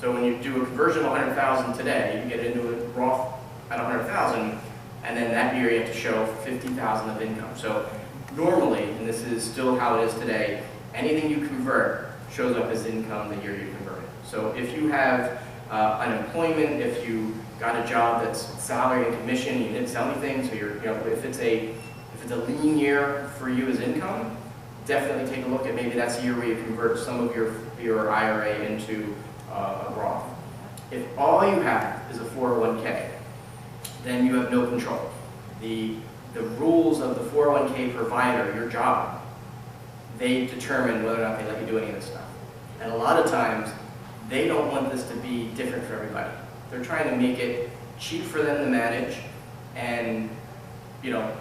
So when you do a conversion of $100,000 today, you get into a Roth at $100,000, and then that year you have to show $50,000 of income. So normally, and this is still how it is today, anything you convert shows up as income the year you convert it. So if you have unemployment, if you got a job that's salary and commission, you didn't sell anything, so you're, if it's a lean year for you as income, definitely take a look at maybe that's the year where you convert some of your IRA into a Roth. If all you have is a 401k, then you have no control. The rules of the 401k provider, your job, they determine whether or not they let you do any of this stuff. And a lot of times, they don't want this to be different for everybody. They're trying to make it cheap for them to manage and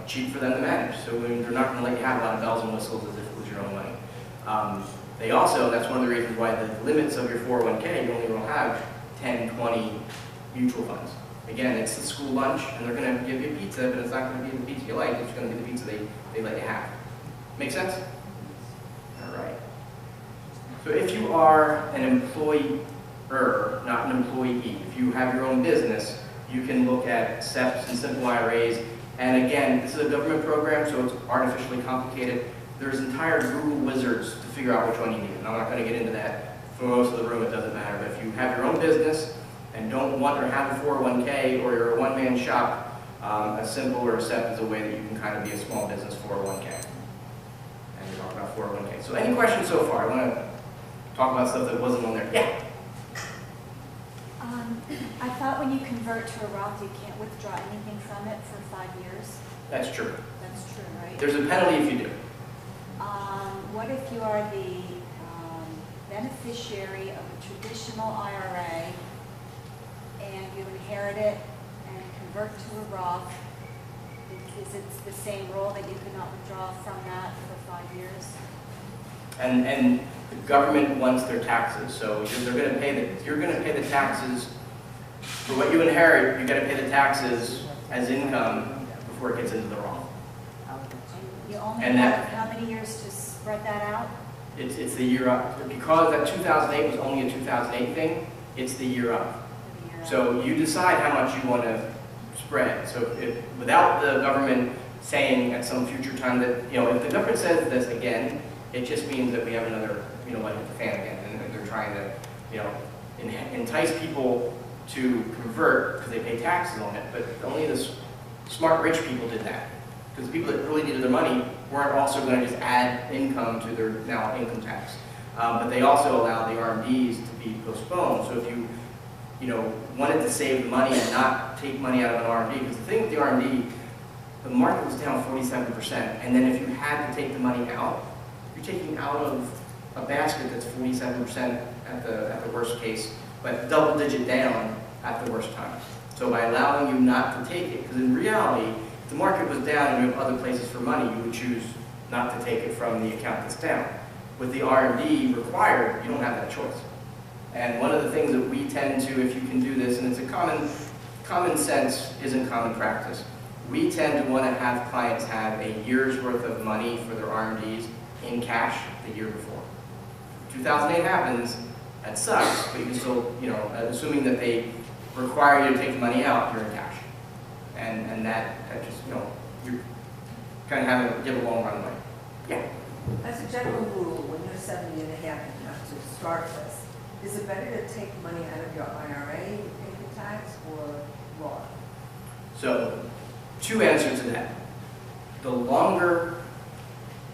cheap for them to manage. So they're not going to let you have a lot of bells and whistles as if it was your own money. They also, that's one of the reasons why the limits of your 401k, you only will have 10, 20 mutual funds. Again, it's the school lunch, and they're going to give you pizza, but it's not going to be the pizza you like, it's going to be the pizza they let you have. Make sense? All right. So if you are an employer, not an employee, if you have your own business, you can look at SEPs and simple IRAs. And again, this is a government program, so it's artificially complicated. There's entire Google wizards to figure out which one you need. And I'm not going to get into that. For most of the room, it doesn't matter. But if you have your own business and don't want or have a 401k, or you're a one-man shop, a simple or a SEP is a way that you can kind of be a small business 401k. And we talk about 401k. So any questions so far? I want to talk about stuff that wasn't on there. Yeah? I thought when you convert to a Roth, you can't withdraw anything from it for 5 years. That's true. That's true, right? There's a penalty if you do. What if you are the beneficiary of a traditional IRA and you inherit it and convert to a Roth? Is it the same rule that you cannot withdraw from that for 5 years? And the government wants their taxes, so you're going to pay the taxes for what you inherit. You got to pay the taxes as income before it gets into the Roth. You only And have that- how many years to spread that out? It's the year up. Because that 2008 was only a 2008 thing, it's the year up. So you decide how much you want to spread. So without the government saying at some future time that, if the government says this again, it just means that we have another, light at the fan again, and they're trying to, entice people to convert because they pay taxes on it. But only the smart rich people did that, because the people that really needed their money weren't also going to just add income to their now income tax. But they also allowed the RMDs to be postponed. So if you, wanted to save the money and not take money out of an RMD, because the thing with the RMD, the market was down 47%, and then if you had to take the money out, you're taking out of a basket that's 47% at the worst case, but double-digit down at the worst time. So by allowing you not to take it, because in reality, if the market was down and you have other places for money, you would choose not to take it from the account that's down. With the RMD required, you don't have that choice. And one of the things that we tend to, if you can do this, and it's a common sense isn't common practice, we tend to want to have clients have a year's worth of money for their RMDs in cash the year before. 2008 happens, that sucks, but you can still, assuming that they require you to take the money out, you're in cash. And that just, you're kind of you have a long runway. Yeah. As a general rule, when you're 70 and a half and you have to start this, is it better to take money out of your IRA to pay the tax or Roth? So, two answers to that. The longer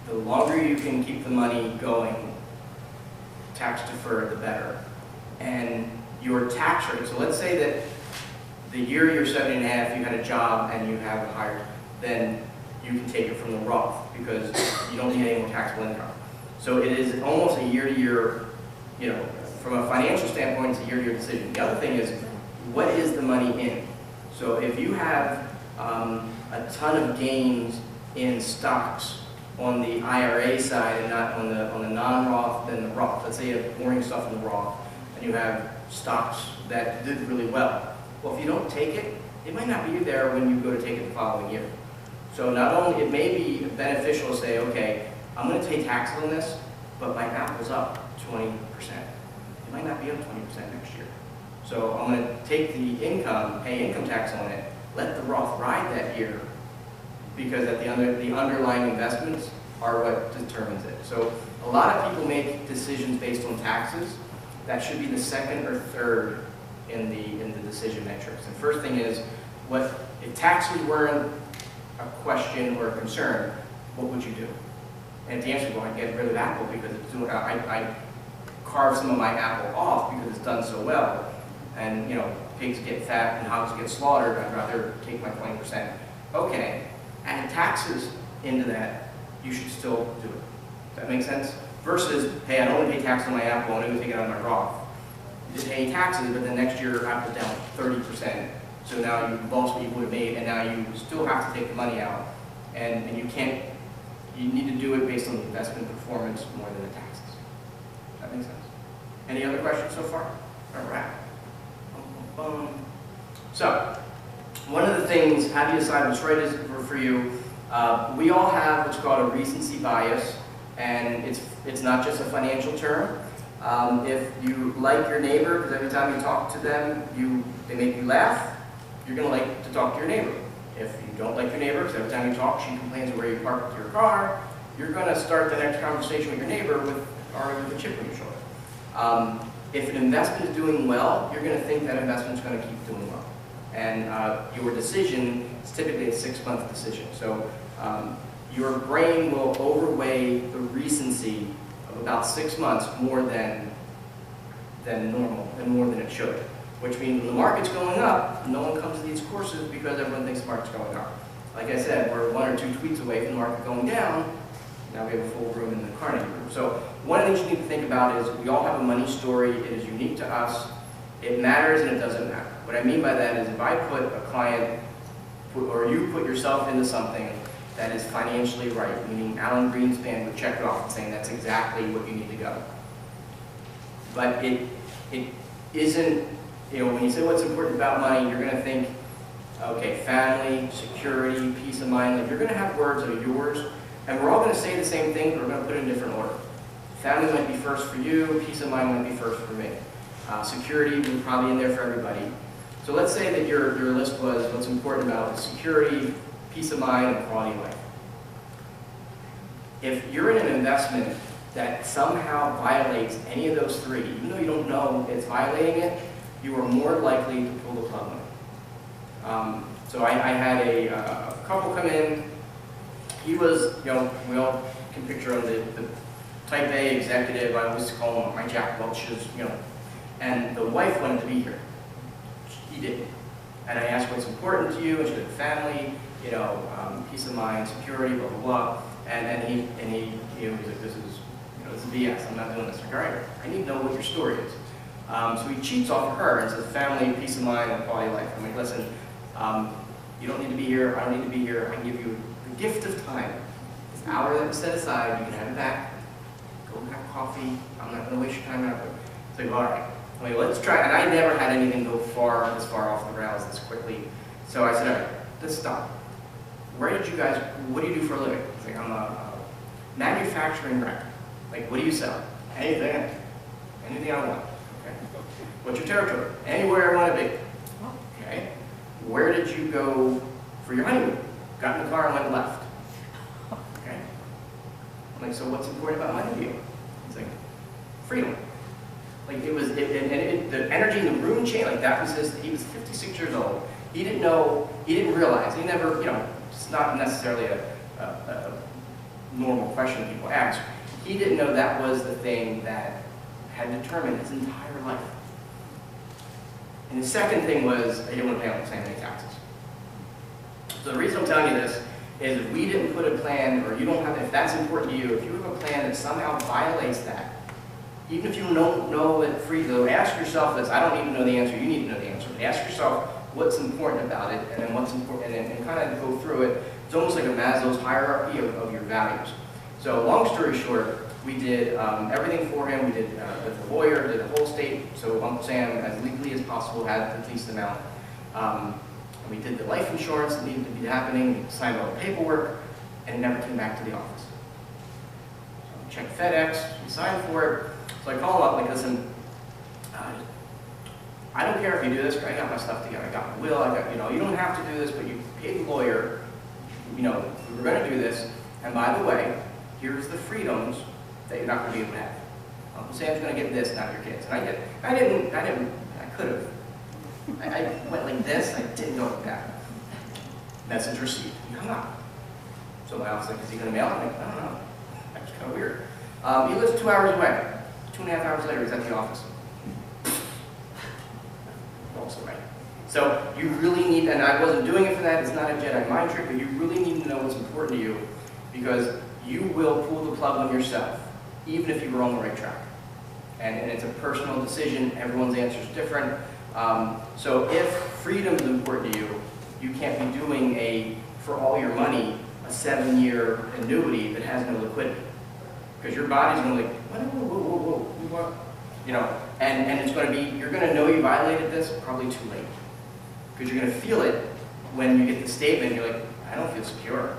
you can keep the money going, tax deferred, the better. And your tax rate, so let's say that the year you're 70 and a half, you had a job and you have a higher, then you can take it from the Roth because you don't need any more taxable income. So it is almost a year-to-year, from a financial standpoint, it's a year-to-year decision. The other thing is, what is the money in? So if you have a ton of gains in stocks on the IRA side and not on the non-Roth, then the Roth. Let's say you have boring stuff in the Roth and you have stocks that did really well. Well, if you don't take it, it might not be there when you go to take it the following year. So not only, it may be beneficial to say, okay, I'm going to pay taxes on this, but my Apple's up 20%. It might not be up 20% next year. So I'm going to take the income, pay income tax on it, let the Roth ride that year, because at the underlying investments are what determines it. So a lot of people make decisions based on taxes. That should be the second or third in the decision metrics. The first thing is, if taxes weren't a question or a concern, what would you do? And the answer is, well, I'd get rid of Apple because it's doing, I carve some of my Apple off because it's done so well. And pigs get fat and hogs get slaughtered. I'd rather take my 20%. Okay, add taxes into that, you should still do it. Does that make sense? Versus, hey, I don't want to pay taxes on my Apple, I'm going to take it out of my Roth. You didn't pay any taxes, but then next year Apple's down 30%. So now you lost what you would have made, and now you still have to take the money out. And you can't, you need to do it based on the investment performance more than the taxes. Does that make sense? Any other questions so far? All right. So, one of the things, how do you decide what's right is for you? We all have what's called a recency bias, and it's not just a financial term. If you like your neighbor, because every time you talk to them, they make you laugh, you're going to like to talk to your neighbor. If you don't like your neighbor, because every time you talk, she complains of where you parked your car, you're going to start the next conversation with your neighbor with a chip on your shoulder. If an investment is doing well, you're going to think that investment is going to keep doing well. And your decision is typically a 6-month decision. So your brain will overweigh the recency of about 6 months more than normal, and more than it should. Which means when the market's going up, no one comes to these courses because everyone thinks the market's going up. Like I said, we're 1 or 2 tweets away from the market going down. Now we have a full room in the Carnegie room. So one of the things you need to think about is we all have a money story. It is unique to us. It matters and it doesn't matter. What I mean by that is if I put a client, or you put yourself into something that is financially right, meaning Alan Greenspan would check it off and saying that's exactly what you need to go. But it isn't, when you say what's important about money, you're going to think, okay, family, security, peace of mind. Like you're going to have words that are yours, and we're all going to say the same thing, but we're going to put it in different order. Family might be first for you, peace of mind might be first for me. Security was probably in there for everybody. So let's say that your list was what's important about security, peace of mind, and quality of life. If you're in an investment that somehow violates any of those three, even though you don't know it's violating it, you are more likely to pull the plug on it. So I had a couple come in. He was, we all can picture him, the type A executive. I always call him my Jack Welch's, and the wife wanted to be here. He didn't. And I asked what's important to you, and she said family, peace of mind, security, blah, blah, blah. And he was like, this is BS, I'm not doing this. Like, all right, I need to know what your story is. So he cheats off of her and says family, peace of mind, and quality of life. I'm like, listen, you don't need to be here, I don't need to be here, I can give you the gift of time. This hour that was set aside, you can have it back, go have coffee, I'm not going to waste your time after. It's like, all right, I mean, let's try, and I never had anything go this far off the rails this quickly. So I said, all right, let's stop. What do you do for a living? He's like, I'm a manufacturing rep. Like, what do you sell? Anything. Anything I want. Okay. What's your territory? Anywhere I want to be. Okay. Where did you go for your honeymoon? Got in the car and went left. Okay. I'm like, so what's important about money to you? He's like, freedom. Like the energy in the room changed. Like that was he was 56 years old. He didn't know, he didn't realize, he never, it's not necessarily a normal question people ask. He didn't know that was the thing that had determined his entire life. And the second thing was, he didn't want to pay on any taxes. So the reason I'm telling you this is if we didn't put a plan, or you don't have, if that's important to you, if you have a plan that somehow violates that, even if you don't know it freely, ask yourself this. I don't need to know the answer, you need to know the answer. Ask yourself what's important about it, and then what's important, and kind of go through it. It's almost like a Maslow's hierarchy of your values. So long story short, we did everything for him. We did with the lawyer, did the whole state, so Uncle Sam, as legally as possible, had the least amount. And we did the life insurance that needed to be happening, we signed all the paperwork, and it never came back to the office. So we checked FedEx, we signed for it. So I call him up, like, listen, I don't care if you do this, I got my stuff together, I got my will, you don't have to do this, but you paid the lawyer, we were going to do this, and by the way, here's the freedoms that you're not going to be able to have. Uncle Sam's going to get this, not your kids. And I could have. I went like this, I didn't go like that. Message received. He hung up. So my office was like, is he going to mail it? I'm like, I don't know. That's kind of weird. He lives 2 hours away. 2.5 hours later, he's at the office. Walks away. So you really need, and I wasn't doing it for that, it's not a Jedi mind trick, but you really need to know what's important to you, because you will pull the plug on yourself, even if you were on the right track. And it's a personal decision, everyone's answer is different. So if freedom is important to you, you can't be doing for all your money, a 7-year annuity that has no liquidity. Because your body's going to be like, whoa, and it's going to be, you're going to know you violated this probably too late. Because you're going to feel it when you get the statement, you're like, I don't feel secure.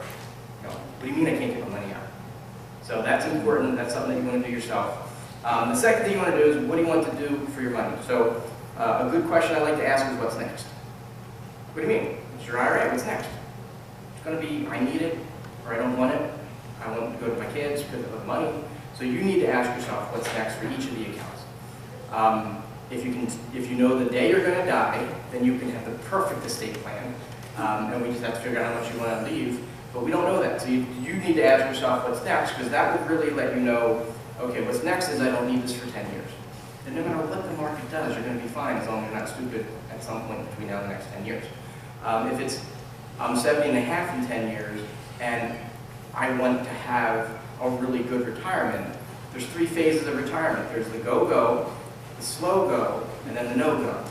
What do you mean I can't get my money out? So that's important, that's something that you want to do yourself. The second thing you want to do is, what do you want to do for your money? So a good question I like to ask is, what's next? What do you mean? It's your IRA, what's next? It's going to be, I need it, or I don't want it. I want it to go to my kids because of money. So you need to ask yourself what's next for each of the accounts. If you know the day you're going to die, then you can have the perfect estate plan, and we just have to figure out how much you want to leave. But we don't know that, so you need to ask yourself what's next, because that will really let you know, okay, what's next is I don't need this for 10 years. And no matter what the market does, you're going to be fine as long as you're not stupid at some point between now and the next 10 years. If it's, I'm 70 and a half in 10 years, and I want to have a really good retirement, there's 3 phases of retirement. There's the go-go, the slow-go, and then the no-go.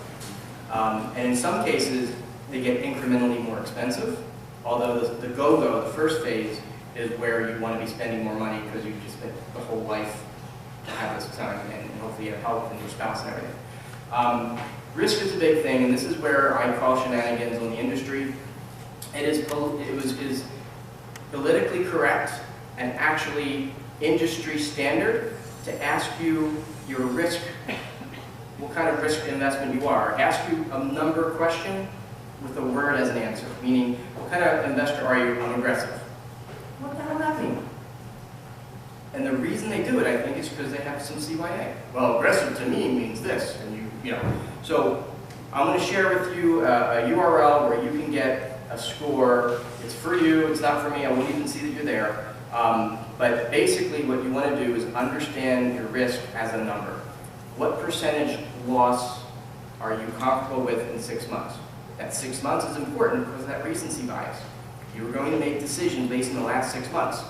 And in some cases, they get incrementally more expensive. Although the go-go, the first phase, is where you want to be spending more money because you just spent the whole life to have this time, and hopefully you have help and your spouse and everything. Risk is a big thing, and this is where I call shenanigans on the industry. It is politically correct and actually industry standard to ask you your risk, what kind of risk investment you are. Ask you a number question with a word as an answer, meaning, what kind of investor are you? I'm aggressive. What the hell does that mean? And the reason they do it, I think, is because they have some CYA. Well, aggressive to me means this, and you know. So I'm going to share with you a URL where you can get a score. It's for you, it's not for me, I won't even see that you're there. But basically what you want to do is understand your risk as a number. What percentage loss are you comfortable with in 6 months? That 6 months is important because of that recency bias. You're going to make decisions based on the last 6 months.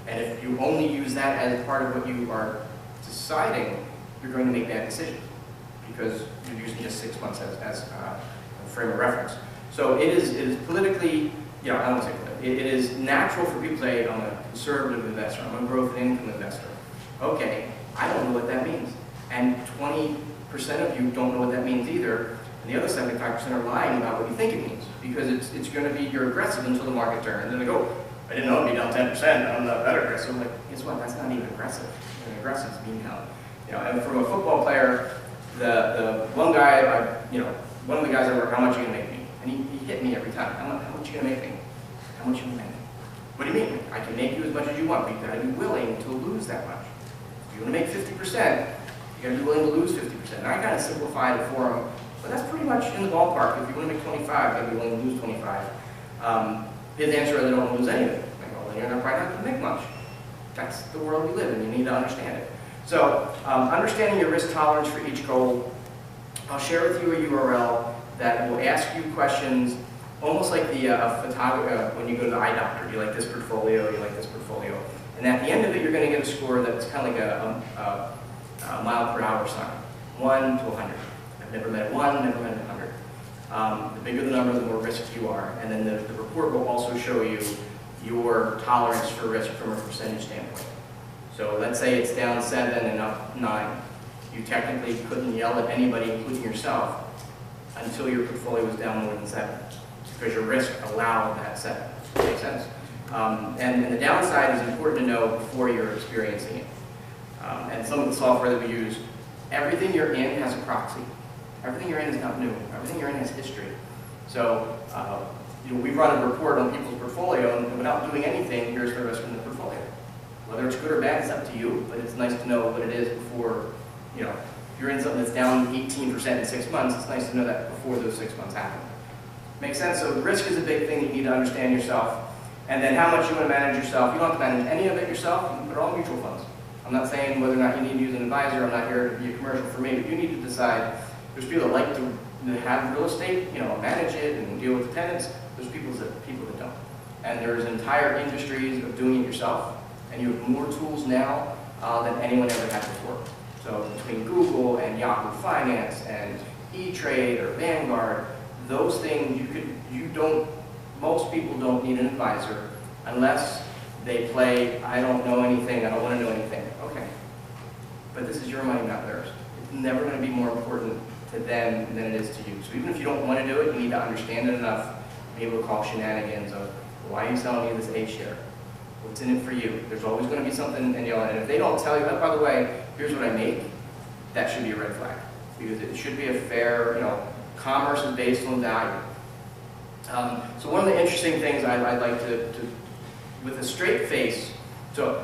And if you only use that as part of what you are deciding, you're going to make bad decisions because you're using just 6 months as a frame of reference. So it is politically, I don't want to say politically, it is natural for people to say, I'm a conservative investor, I'm a growth and income investor. Okay, I don't know what that means. And 20% of you don't know what that means either, and the other 75% are lying about what you think it means, because it's going to be you're aggressive until the market turns, and they go, I didn't know it'd be down 10%, I'm not that aggressive. I'm like, guess what? That's not even aggressive. Aggressive is being down. And from a football player, the one guy, one of the guys I work, how much are you gonna make me? And he hit me every time. How much are you gonna make me? How much are you gonna make me? What do you mean? I can make you as much as you want, but you gotta be willing to lose that much. If you wanna make 50%, you gotta be willing to lose 50%. And I kind of simplified it for him, but that's pretty much in the ballpark. If you wanna make 25, you gotta be willing to lose 25. His answer is, I don't want to lose anything. I go, well, you're not probably not going to make much. That's the world we live in. You need to understand it. So, understanding your risk tolerance for each goal. I'll share with you a URL that will ask you questions, almost like the photographer when you go to the eye doctor. Do you like this portfolio? Do you like this portfolio? And at the end of it, you're going to get a score that's kind of like a mile per hour sign, 1 to 100. I've never met a 1, never met a 100. The bigger the number, the more risk you are. And then the report will also show you your tolerance for risk from a percentage standpoint. So let's say it's down 7 and up 9. You technically couldn't yell at anybody, including yourself, until your portfolio was down more than 7, because your risk allowed that 7. Makes sense? And the downside is important to know before you're experiencing it. And some of the software that we use, everything you're in has a proxy. Everything you're in is not new. Everything you're in has history. So, we run a report on people's portfolio, and without doing anything, here's the risk in the portfolio. Whether it's good or bad, it's up to you, but it's nice to know what it is before, if you're in something that's down 18% in 6 months, it's nice to know that before those 6 months happen. Makes sense? So risk is a big thing. You need to understand yourself. And then how much you want to manage yourself. You don't have to manage any of it yourself. You can put it all in mutual funds. I'm not saying whether or not you need to use an advisor. I'm not here to be a commercial for me, but you need to decide. There's people that like to have real estate, manage it and deal with the tenants. There's people that don't. And there's entire industries of doing it yourself, and you have more tools now than anyone ever had before. So between Google and Yahoo Finance and E-Trade or Vanguard, those things most people don't need an advisor unless they play, I don't know anything, I don't want to know anything. Okay. But this is your money, not theirs. It's never going to be more important to them than it is to you. So even if you don't want to do it, you need to understand it enough to be able to call shenanigans of, why are you selling me this A share? What's in it for you? There's always going to be something, and if they don't tell you, oh, by the way, here's what I make, that should be a red flag. Because it should be a fair, commerce is based on value. So one of the interesting things I'd like to with a straight face, so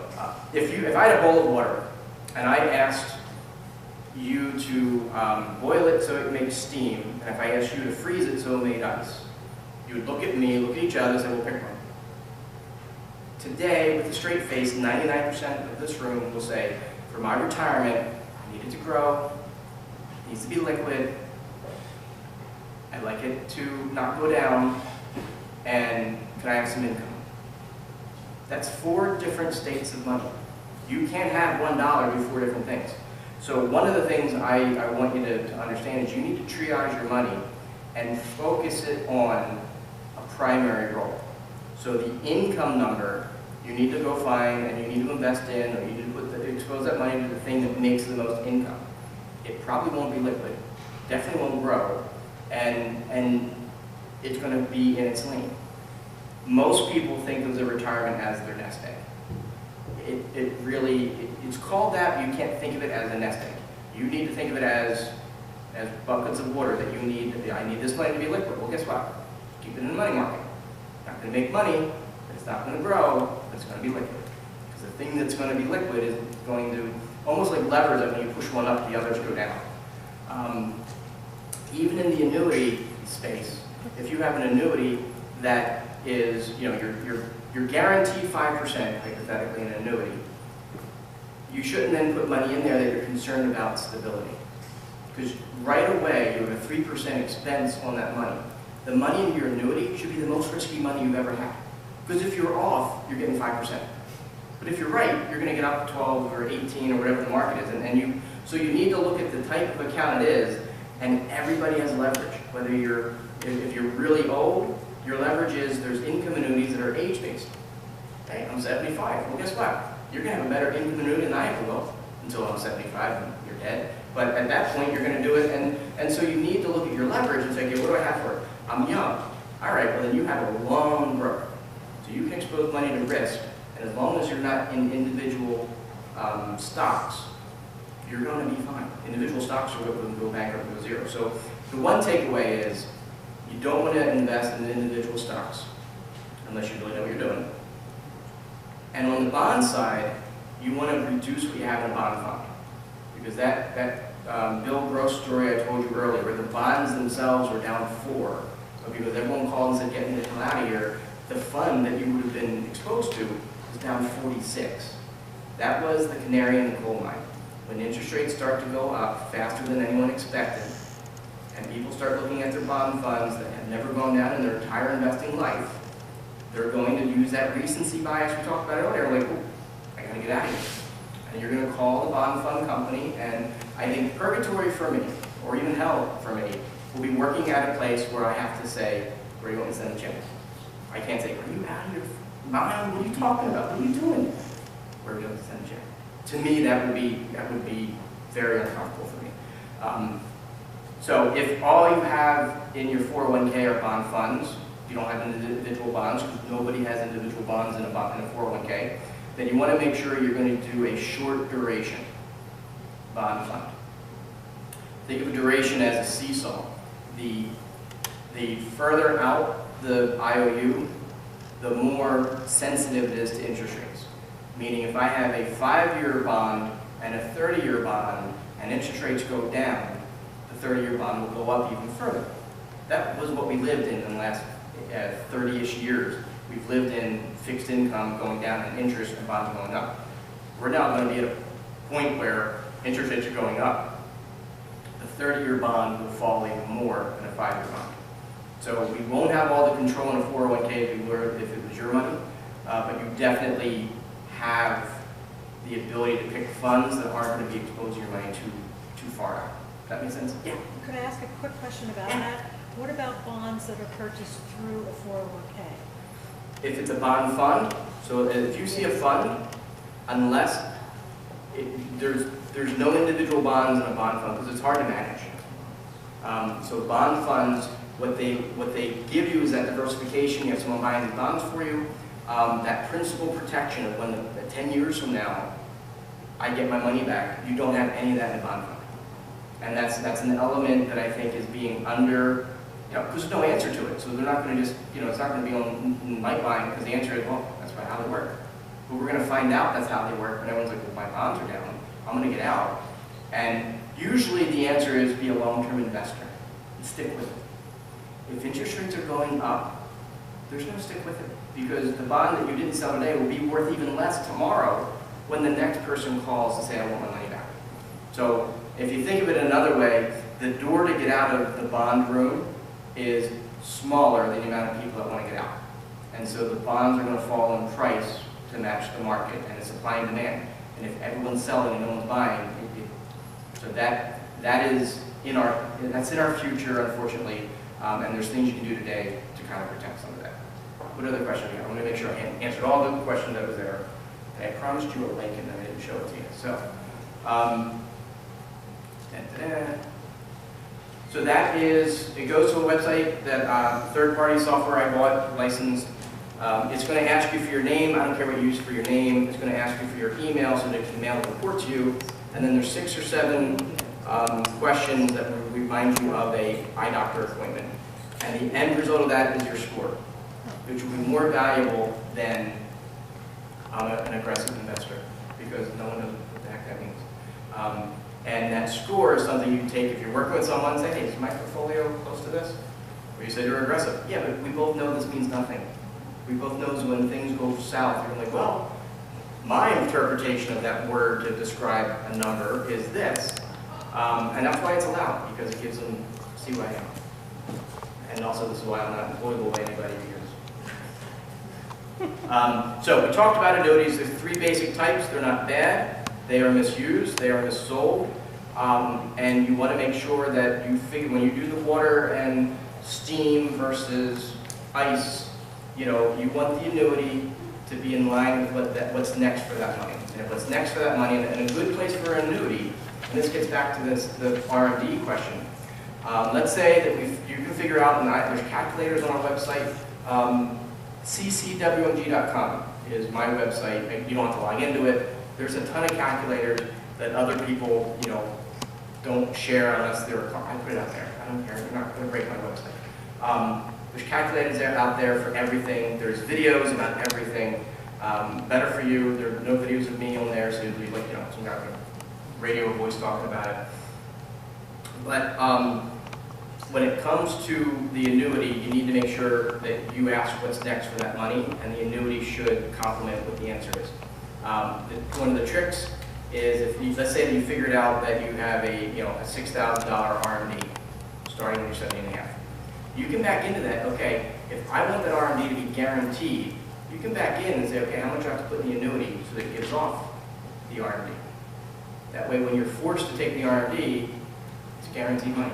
if I had a bowl of water, and I asked you to boil it so it makes steam, and if I asked you to freeze it so it made ice, you would look at me, look at each other, and say, well, pick one. Today, with a straight face, 99% of this room will say, for my retirement, I need it to grow, it needs to be liquid, I'd like it to not go down, and can I have some income? That's 4 different states of money. You can't have $1 do 4 different things. So one of the things I want you to understand is you need to triage your money and focus it on a primary goal. So the income number, you need to go find and you need to invest in, or you need to expose that money to the thing that makes the most income. It probably won't be liquid, definitely won't grow, and it's going to be in its lane. Most people think of their retirement as their nest egg. It's called that, but you can't think of it as a nest egg. You need to think of it as buckets of water that you need. I need this money to be liquid. Well, guess what? Keep it in the money market. Not going to make money, it's not going to grow, but it's going to be liquid. Because the thing that's going to be liquid is going to, almost like levers that when you push one up, the others go down. Even in the annuity space, if you have an annuity that is, you're guaranteed 5%, hypothetically, in an annuity, you shouldn't then put money in there that you're concerned about stability. Because right away, you have a 3% expense on that money. The money in your annuity should be the most risky money you've ever had. Because if you're off, you're getting 5%. But if you're right, you're going to get up to 12 or 18 or whatever the market is. So you need to look at the type of account it is, and everybody has leverage. Whether if you're really old, your leverage is there's income annuities that are age-based. Okay, I'm 75. Well, guess what? You're going to have a better income annuity than I ever will. until I'm 75 and you're dead. But at that point, you're going to do it, and so you need to look at your leverage and say, okay, what do I have for it? I'm young. All right, well then you have a long growth. So you can expose money to risk, and as long as you're not in individual stocks, you're going to be fine. Individual stocks are going to go bankrupt and go zero. So the one takeaway is you don't want to invest in individual stocks unless you really know what you're doing. And on the bond side, you want to reduce what you have in a bond fund. Because that Bill Gross story I told you earlier, where the bonds themselves were down 4, but because everyone called and said, get the hell out of here, the fund that you would have been exposed to was down 46. That was the canary in the coal mine. When interest rates start to go up faster than anyone expected, and people start looking at their bond funds that have never gone down in their entire investing life, they're going to use that recency bias we talked about earlier, like, oh, I gotta get out of here. And you're gonna call the bond fund company, and I think purgatory for me, or even hell for me, will be working at a place where I have to say, where are you going to send the check? I can't say, are you out of your mind? What are you talking about? What are you doing? Where are we going to send a check? To me, that would be very uncomfortable for me. So if all you have in your 401k are bond funds, you don't have individual bonds, because nobody has individual bonds in a 401k, then you want to make sure you're going to do a short duration bond fund. Think of a duration as a seesaw. The further out the IOU, the more sensitive it is to interest rates. Meaning if I have a 5-year bond and a 30-year bond and interest rates go down, the 30-year bond will go up even further. That was what we lived in the last 30-ish years. We've lived in fixed income going down and interest and bonds going up. We're now going to be at a point where interest rates are going up. The 30-year bond will fall even more than a 5-year bond. So we won't have all the control in a 401k if it was your money, but you definitely have the ability to pick funds that aren't going to be exposing your money too far out. Does that make sense? Yeah. Could I ask a quick question about that? What about bonds that are purchased through a 401k? If it's a bond fund, so if you see a fund, unless there's no individual bonds in a bond fund because it's hard to manage. So bond funds, what they give you is that diversification. You have someone buying these bonds for you. That principal protection of when 10 years from now I get my money back. You don't have any of that in a bond fund, and that's an element that I think is being under. Because there's no answer to it, so they're not going to just, it's not going to be on my mind because the answer is, well, that's how they work. But we're going to find out that's how they work when everyone's like, well, my bonds are down, I'm going to get out. And usually the answer is be a long-term investor and stick with it. If interest rates are going up, there's no stick with it because the bond that you didn't sell today will be worth even less tomorrow when the next person calls to say, I want my money back. So if you think of it another way, the door to get out of the bond room is smaller than the amount of people that want to get out. And so the bonds are going to fall in price to match the market, and it's supply and demand. And if everyone's selling and no one's buying, so that's in our future, unfortunately, and there's things you can do today to kind of protect some of that. What other questions do you have? I want to make sure I answered all the questions that was there. And I promised you a link and then I didn't show it to you. So that is, it goes to a website that third-party software I bought, licensed. It's going to ask you for your name. I don't care what you use for your name. It's going to ask you for your email so that it can mail a report to you. And then there's 6 or 7 questions that will remind you of a eye doctor appointment. And the end result of that is your score, which will be more valuable than an aggressive investor because no one knows what the heck that means. And that score is something you take if you're working with someone and say, hey, is my portfolio close to this? Or you say you're aggressive. Yeah, but we both know this means nothing. We both know when things go south, you're like, well, my interpretation of that word to describe a number is this. And that's why it's allowed, because it gives them, see who I am. And also this is why I'm not employable by anybody because. So we talked about annuities. There's 3 basic types. They're not bad. They are misused, they are missold, and you want to make sure that you figure when you do the water and steam versus ice, you want the annuity to be in line with what's next for that money. And what's next for that money, and a good place for an annuity, and this gets back to the R&D question. Let's say that you can figure out, and there's calculators on our website, ccwmg.com is my website. You don't have to log into it. There's a ton of calculators that other people, don't share unless they're, I put it out there. I don't care, they're not going to break my website. There's calculators out there for everything. There's videos about everything. Better for you, there are no videos of me on there, so you'll be like, some kind of radio voice talking about it. But when it comes to the annuity, you need to make sure that you ask what's next for that money, and the annuity should complement what the answer is. One of the tricks is, if you, let's say that you figured out that you have a $6,000 R&D starting when you're 70 and a half. You can back into that. Okay, if I want that R&D to be guaranteed, you can back in and say, okay, how much do I have to put in the annuity so that it gives off the R&D? That way, when you're forced to take the R&D, it's guaranteed money.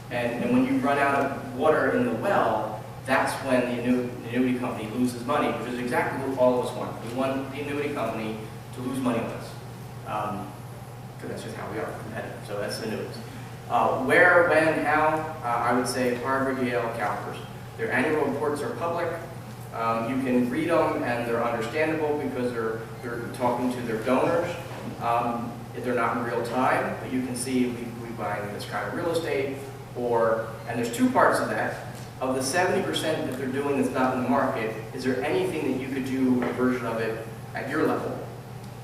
And when you run out of water in the well, that's when the annuity company loses money, which is exactly what all of us want. We want the annuity company to lose money on us. Because that's just how we are, competitive. So that's the annuities. Where, when, how, I would say Harvard, Yale, CalPERS. Their annual reports are public. You can read them, and they're understandable because they're talking to their donors. They're not in real time, but you can see we buy this kind of real estate, and there's two parts of that. Of the 70% that they're doing that's not in the market, is there anything that you could do a version of it at your level?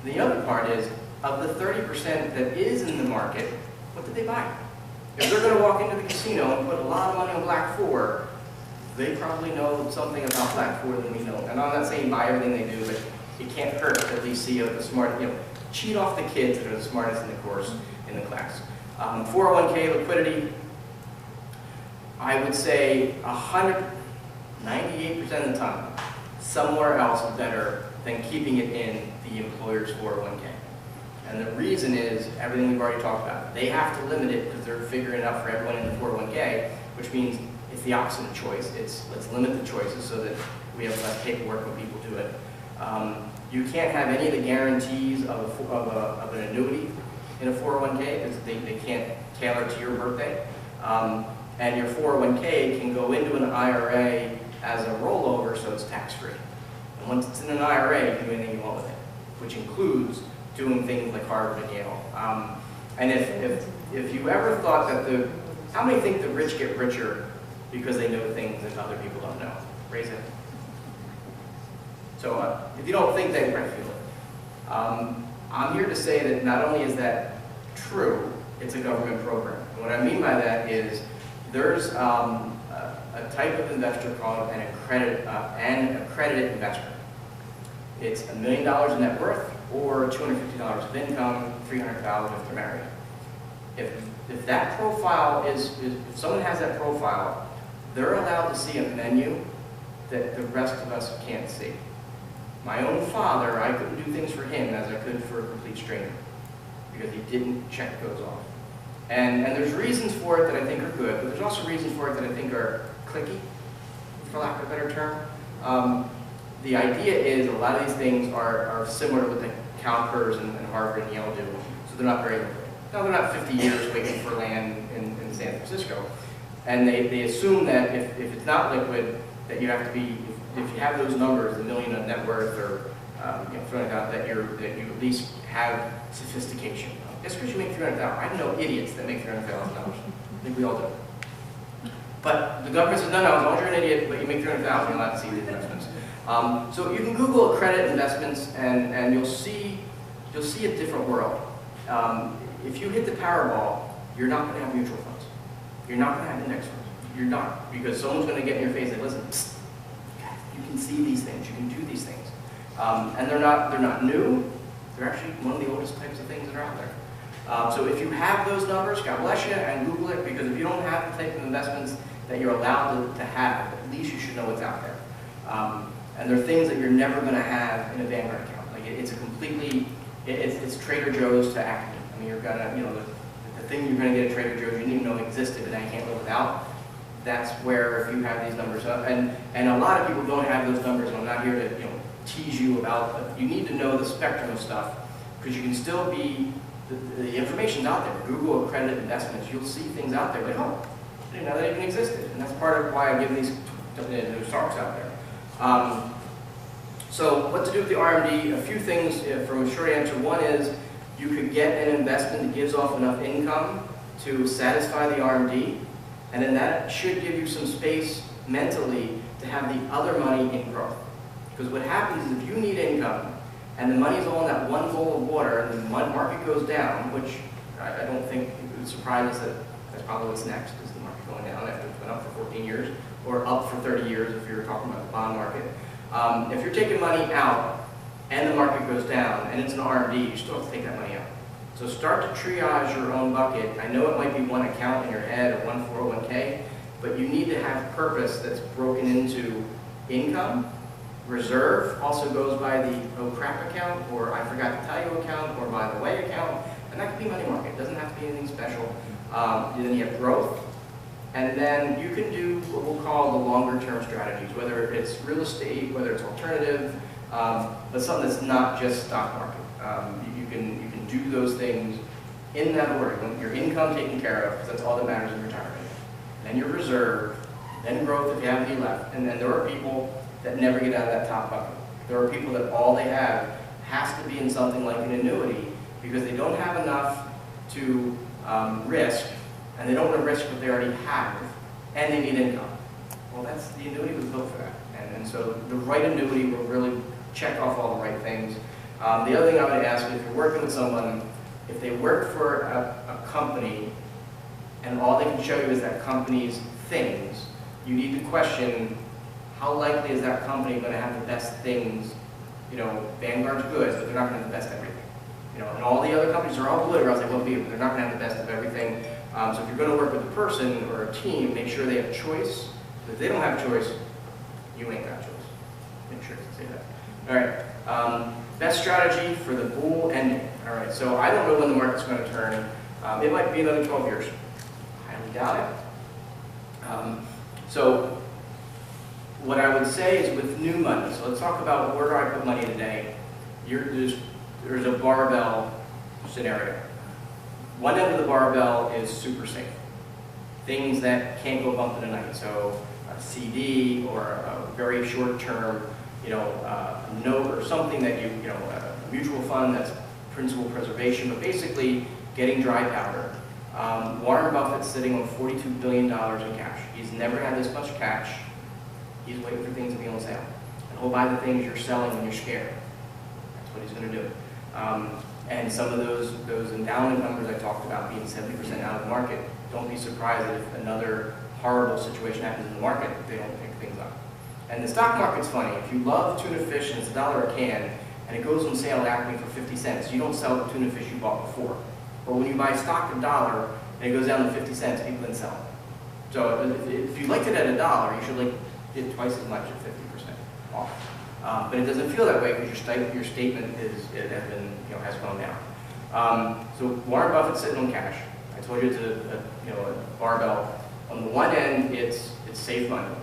The other part is, of the 30% that is in the market, what did they buy? If they're going to walk into the casino and put a lot of money on Black 4, they probably know something about Black 4 than we know. And I'm not saying buy everything they do, but it can't hurt to at least see the smart, cheat off the kids that are the smartest in the course, in the class. 401k liquidity, I would say 98% of the time, somewhere else is better than keeping it in the employer's 401k. And the reason is everything we've already talked about. They have to limit it because they're figuring it out for everyone in the 401k, which means it's the opposite of choice. Let's limit the choices so that we have less paperwork when people do it. You can't have any of the guarantees of an annuity in a 401k because they can't tailor to your birthday. And your 401k can go into an IRA as a rollover, so it's tax-free. And once it's in an IRA, you can do anything you want with it, which includes doing things like Harvard and Yale. And if you ever thought that how many think the rich get richer because they know things that other people don't know? Raise it. So if you don't think that, you're going to feel it. I'm here to say that not only is that true, it's a government program. And what I mean by that is there's a type of investor called an accredited investor. It's $1 million in net worth or $250 of income, $300,000 if they're married. If that profile if someone has that profile, they're allowed to see a menu that the rest of us can't see. My own father, I couldn't do things for him as I could for a complete stranger because he didn't check those off. And there's reasons for it that I think are good, but there's also reasons for it that I think are cliquey, for lack of a better term. The idea is a lot of these things are similar to what the CalPERS and Harvard and Yale do, so they're not very liquid. No, they're not 50 years waiting for land in San Francisco. And they assume that if it's not liquid, that you have to be, if you have those numbers, $1 million of net worth or throwing out that you at least have sophistication. Just because you make $300,000, I know idiots that make $300,000. I think we all do. But the government says, no, as long as you're an idiot, but you make $300,000, you're allowed to see these investments. So you can Google accredited investments, and you'll see a different world. If you hit the Powerball, you're not going to have mutual funds. You're not going to have index funds. You're not, because someone's going to get in your face and listen, psst, you can see these things, you can do these things. And they're not new. They're actually one of the oldest types of things that are out there. So if you have those numbers, God bless you, and Google it, because if you don't have the type of investments that you're allowed to have, at least you should know what's out there. And they're things that you're never going to have in a Vanguard account. Like it's a completely, it's Trader Joe's to Acme. I mean, you're gonna, the thing you're going to get at Trader Joe's you didn't even know existed, and I can't live without. That's where if you have these numbers up, and a lot of people don't have those numbers. And I'm not here to tease you about, but you need to know the spectrum of stuff. Because you can still be, the information's out there. Google accredited investments, you'll see things out there, but oh, I didn't know that even existed. And that's part of why I give these talks out there. So what to do with the RMD? A few things from a short answer. One is you could get an investment that gives off enough income to satisfy the RMD, and then that should give you some space mentally to have the other money in growth. Because what happens is if you need income and the money is all in that one bowl of water and the market goes down, which I don't think it would surprise us that that's probably what's next, is the market going down after it's been up for 14 years, or up for 30 years if you're talking about the bond market. If you're taking money out and the market goes down and it's an RMD, you still have to take that money out. So start to triage your own bucket. I know it might be one account in your head or one 401k, but you need to have purpose that's broken into income. Reserve also goes by the oh crap account, or I forgot to tell you account, or by the way account, and that could be money market. It doesn't have to be anything special. Then you have growth, and then you can do what we'll call the longer term strategies, whether it's real estate, whether it's alternative, but something that's not just stock market. You can do those things in that order. When your income taken care of, because that's all that matters in retirement. Then your reserve, then growth if you have any left, and then there are people that never get out of that top bucket. There are people that all they have has to be in something like an annuity because they don't have enough to risk, and they don't want to risk what they already have, and they need income. Well, the annuity was built for that. And so the right annuity will really check off all the right things. The other thing I would ask, if you're working with someone, if they work for a company and all they can show you is that company's things, you need to question how likely is that company going to have the best things. You know, Vanguard's good, but they're not going to have the best everything. You know, and all the other companies are all good, or else they won't be, but they're not going to have the best of everything. So if you're going to work with a person or a team, make sure they have choice. If they don't have choice, you ain't got choice. Make sure to say that. All right. Best strategy for the bull ending. All right. So I don't know when the market's going to turn. It might be another 12 years. Highly doubt it. So what I would say is with new money, so let's talk about where do I put money today. There's a barbell scenario. One end of the barbell is super safe. Things that can't go bump in the night. So a CD or a very short term, a note or something that a mutual fund that's principal preservation, but basically getting dry powder. Warren Buffett's sitting on $42 billion in cash. He's never had this much cash. He's waiting for things to be on sale. And he'll buy the things you're selling when you're scared. That's what he's going to do. And some of those endowment numbers I talked about being 70% out of the market, don't be surprised if another horrible situation happens in the market, they don't pick things up. And the stock market's funny. If you love tuna fish and it's $1 a can, and it goes on sale at Acme for 50 cents, you don't sell the tuna fish you bought before. But when you buy stock at $1 and it goes down to 50 cents, people then sell it. So if you liked it at $1, you should get twice as much at 50% off. But it doesn't feel that way because your statement has gone down. So Warren Buffett's sitting on cash. I told you it's a barbell. On the one end, it's safe money,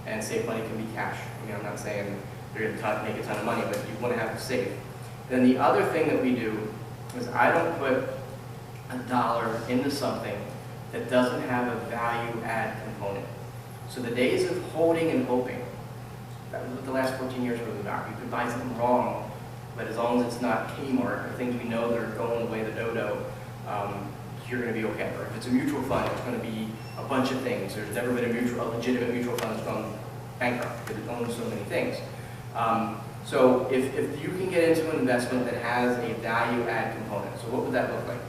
and safe money can be cash. I mean, I'm not saying you're going to make a ton of money, but you want to have it safe. Then the other thing that we do is I don't put $1 into something that doesn't have a value add component. So the days of holding and hoping, that was what the last 14 years were about. You could buy something wrong, but as long as it's not Kmart or things we know that are going the way of the dodo, you're going to be okay. Or if it's a mutual fund, it's going to be a bunch of things. There's never been a legitimate mutual fund that's gone bankrupt because it owns so many things. So if you can get into an investment that has a value add component, so what would that look like?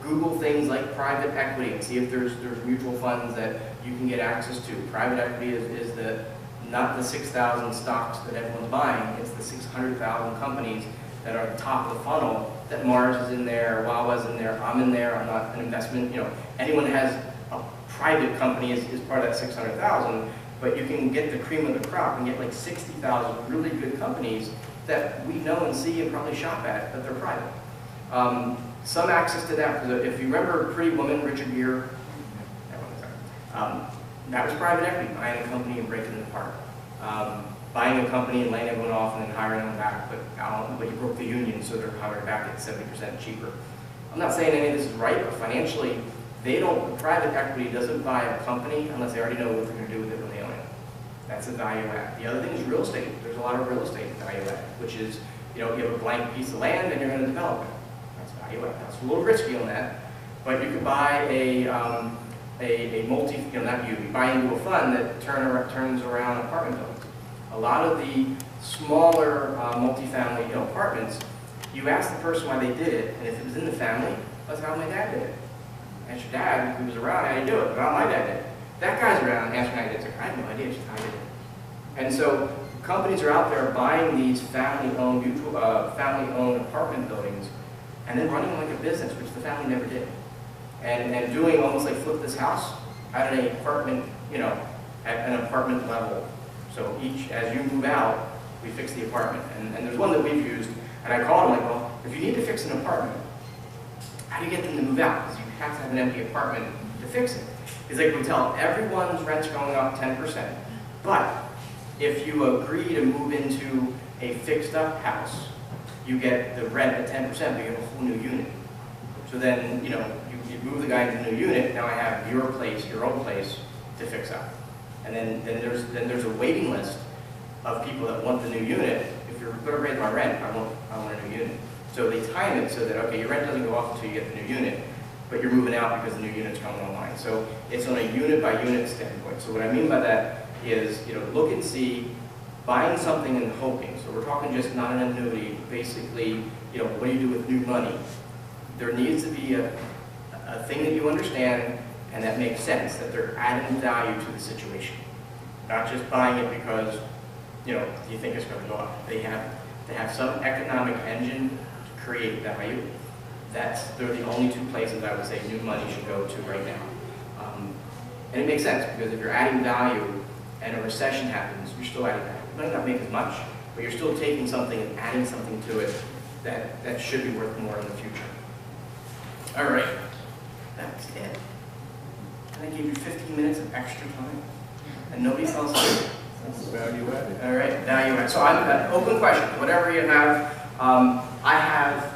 Google things like private equity and see if there's mutual funds that you can get access to. Private equity is not the 6,000 stocks that everyone's buying, it's the 600,000 companies that are at the top of the funnel, that Mars is in there, Wawa's in there, I'm in there, I'm not an investment, anyone that has a private company is part of that 600,000, but you can get the cream of the crop and get like 60,000 really good companies that we know and see and probably shop at, but they're private. Some access to that, because if you remember Pretty Woman, Richard Gere, that was private equity, buying a company and breaking it apart. buying a company and laying everyone off and then hiring them back, but you broke the union, so they're hiring back at 70% cheaper. I'm not saying any of this is right, but financially, private equity doesn't buy a company unless they already know what they're going to do with it when they own it. That's a value add. The other thing is real estate. There's a lot of real estate value add, which is, you have a blank piece of land and you're going to develop it. That's value add. That's a little risky on that, but you could buy a multi, not you buy into a fund that turns around apartment buildings. A lot of the smaller multifamily apartments, you ask the person why they did it, and if it was in the family, that's how my dad did it. Ask your dad, who was around, how you do it, well, my dad did it. That guy's around, ask me how you did it. It's like, I have no idea, it's just how I did it. And so companies are out there buying these family-owned apartment buildings and then running like a business, which the family never did. And doing almost like flip this house at an apartment, at an apartment level. So as you move out, we fix the apartment. And there's one that we've used, and I called him like, well, if you need to fix an apartment, how do you get them to move out? Because you have to have an empty apartment to fix it. He's like, we tell everyone's rent's going up 10%, but if you agree to move into a fixed-up house, you get the rent at 10%, but you have a whole new unit. So then, you move the guy into the new unit, now I have your own place to fix up. And then there's a waiting list of people that want the new unit. If you're going to raise my rent, I want a new unit. So they time it so that, okay, your rent doesn't go off until you get the new unit, but you're moving out because the new unit's coming online. So it's on a unit-by-unit standpoint. So what I mean by that is, look and see, buying something and hoping. So we're talking just not an annuity, basically, what do you do with new money? There needs to be a thing that you understand and that makes sense, that they're adding value to the situation. Not just buying it because, you think it's going to go up. They have some economic engine to create value. They're the only two places I would say new money should go to right now. And it makes sense, because if you're adding value and a recession happens, you're still adding value. You might not make as much, but you're still taking something and adding something to it that should be worth more in the future. All right, that's it. And I gave you 15 minutes of extra time, and nobody fell asleep. That's value added. All right, value added. So I'm open question, whatever you have. I have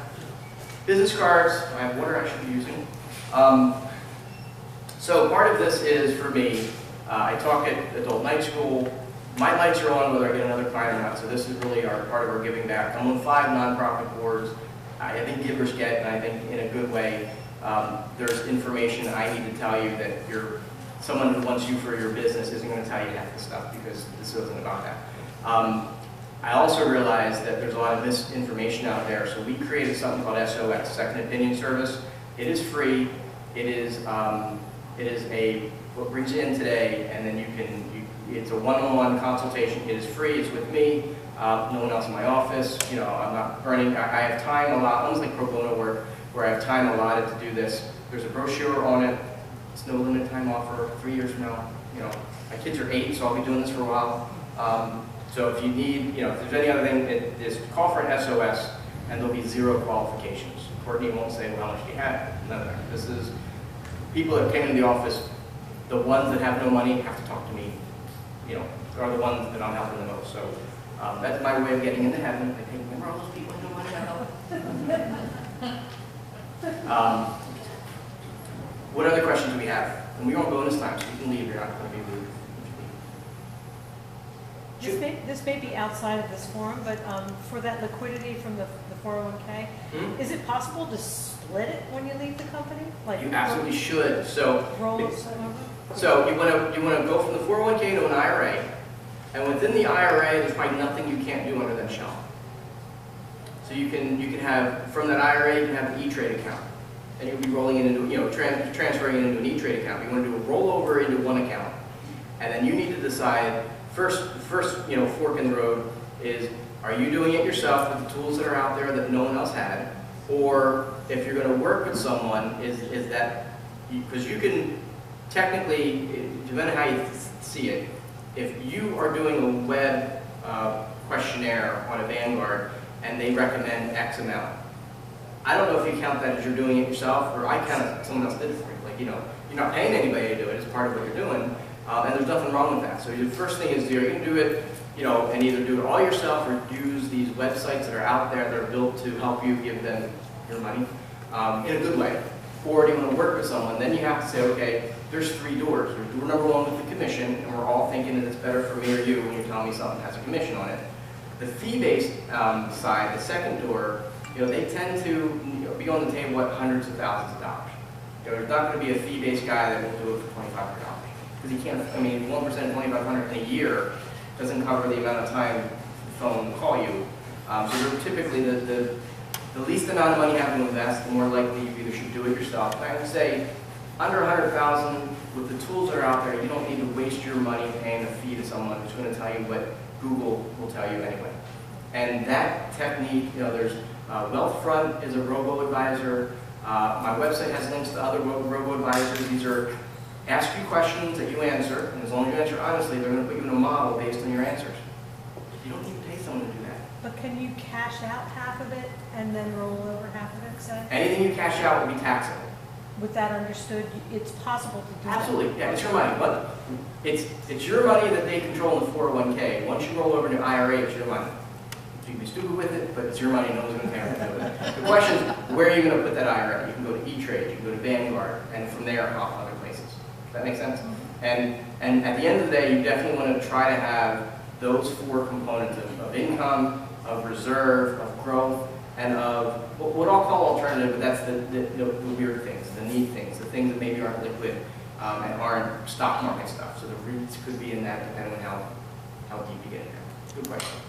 business cards. I have water I should be using. So part of this is for me. I talk at adult night school. My lights are on whether I get another client or not. So this is really part of our giving back. I'm on 5 nonprofit boards. I think givers get, and I think in a good way. There's information I need to tell you that someone who wants you for your business isn't going to tell you half the stuff, because this isn't about that. I also realize that there's a lot of misinformation out there, so we created something called SOS, Second Opinion Service. It is free. It is what brings you in today, and then it's a one-on-one consultation. It is free. It's with me. No one else in my office. I'm not burning. I have time a lot, almost like pro bono work, where I have time allotted to do this. There's a brochure on it. It's no limited time offer. 3 years from now, my kids are 8, so I'll be doing this for a while. So if you need, if there's any other thing, just call for an SOS, and there'll be 0 qualifications. Courtney won't say, well, how much do you have? None of that. This is people that came into the office. The ones that have no money have to talk to me. Are the ones that I'm helping the most. So that's my way of getting into heaven. I think, remember all those people who no money I help? What other questions do we have? And we won't go bonus time, so you can leave. You're not going to be rude. This may be outside of this forum, but for that liquidity from the 401k, is it possible to split it when you leave the company? Like You absolutely should. So roll it So you want to go from the 401k to an IRA, and within the IRA, there's probably nothing you can't do under that shell. So you can have, from that IRA, you can have an E-Trade account, and you'll be rolling it into, transferring it into an E-Trade account. You want to do a rollover into one account, and then you need to decide, first fork in the road is, are you doing it yourself with the tools that are out there that no one else had, or if you're going to work with someone, is that, because you can, technically, depending on how you see it, if you are doing a web questionnaire on a Vanguard and they recommend X amount, I don't know if you count that as you're doing it yourself, or I count it as someone else did it for you. Like, you're not paying anybody to do it, it's part of what you're doing, and there's nothing wrong with that. So the first thing is, you're going to do it you know, and either do it all yourself or use these websites that are out there that are built to help you give them your money in a good way. Or do you want to work with someone? Then you have to say, okay, there's 3 doors. There's door number 1 with the commission, and we're all thinking that it's better for me or you when you tell me something has a commission on it. The fee-based side, the second door, you know, they tend to be on the table, what, hundreds of thousands of dollars. You know, there's not going to be a fee-based guy that will do it for $2,500. Because he can't, I mean, 1% of $2,500 in a year doesn't cover the amount of time the phone will call you. So they're typically the least amount of money you have to invest, the more likely you either should do it yourself. And I would say under $100,000, with the tools that are out there, you don't need to waste your money paying a fee to someone who's going to tell you what Google will tell you anyway. And that technique, you know, there's Wealthfront is a robo-advisor. My website has links to other robo-advisors. These are ask you questions that you answer, and as long as you answer honestly, they're going to put you in a model based on your answers. You don't need to pay someone to do that. But can you cash out half of it and then roll over half of it, say? Anything you cash out will be taxable. With that understood, it's possible to do that? Absolutely, yeah, it's your money. But it's your money that they control in the 401k. Once you roll over to IRA, it's your money. You can be stupid with it, but it's your money. No one's going to pay anything with it. The question is, where are you going to put that IRA? You can go to E-Trade, you can go to Vanguard, and from there, off other places. Does that make sense? And at the end of the day, you definitely want to try to have those 4 components of income, of reserve, of growth, and of what I'll call alternative, but that's the weird things, the neat things, the things that maybe aren't liquid and aren't stock market stuff. So the REITs could be in that depending on how deep you get in there. Good question.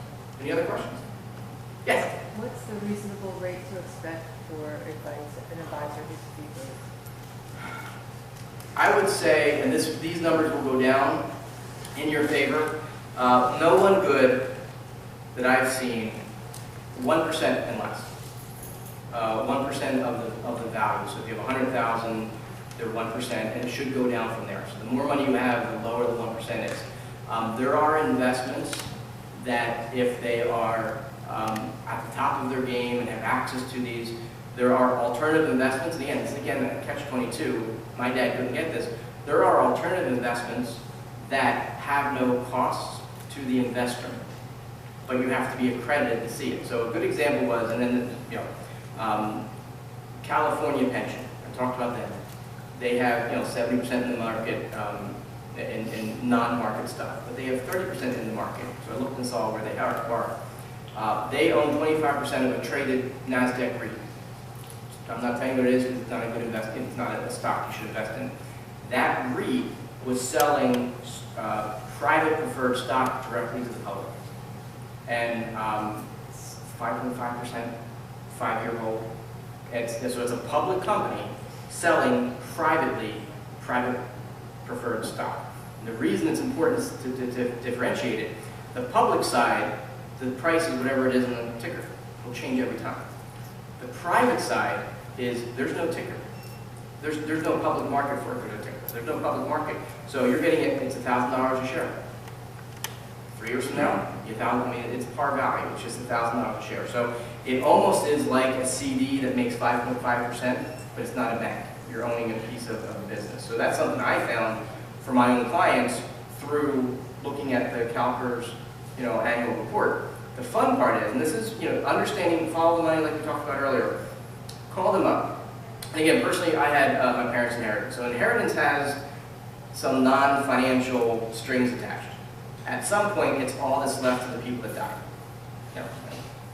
Any other questions? Yes? What's the reasonable rate to expect for an advisor who's fee-based? I would say, and these numbers will go down in your favor, no one good that I've seen, 1% and less. 1% of the value. So if you have 100,000, they're 1%, and it should go down from there. So the more money you have, the lower the 1% is. There are investments that if they are at the top of their game and have access to these, there are alternative investments. And again, this is again a catch-22. My dad couldn't get this. There are alternative investments that have no costs to the investor, but you have to be accredited to see it. So a good example was, and then, you know, California pension. I talked about them. They have, 70% in the market in non-market stuff, but they have 30% in the market. So I looked and saw where they are. They own 25% of a traded NASDAQ REIT. I'm not telling you what it is because it's not a good investment. It's not a stock you should invest in. That REIT was selling private preferred stock directly to the public. And 5.5%, 5-year hold. So it's a public company selling privately private preferred stock. And the reason it's important is to differentiate it. The public side, the price is whatever it is in the ticker. Will change every time. The private side is there's no ticker. There's no public market for it. There's no ticker. There's no public market. So you're getting it. It's $1,000 a share. 3 years from now, it's par value. It's just $1,000 a share. So it almost is like a CD that makes 5.5%, but it's not a bank. You're owning a piece of a business. So that's something I found for my own clients through looking at the CalPERS, annual report. The fun part is, and this is, understanding follow the money like we talked about earlier. Call them up. And again, personally, I had my parents' inheritance. So inheritance has some non-financial strings attached. At some point, it's all that's left to the people that died.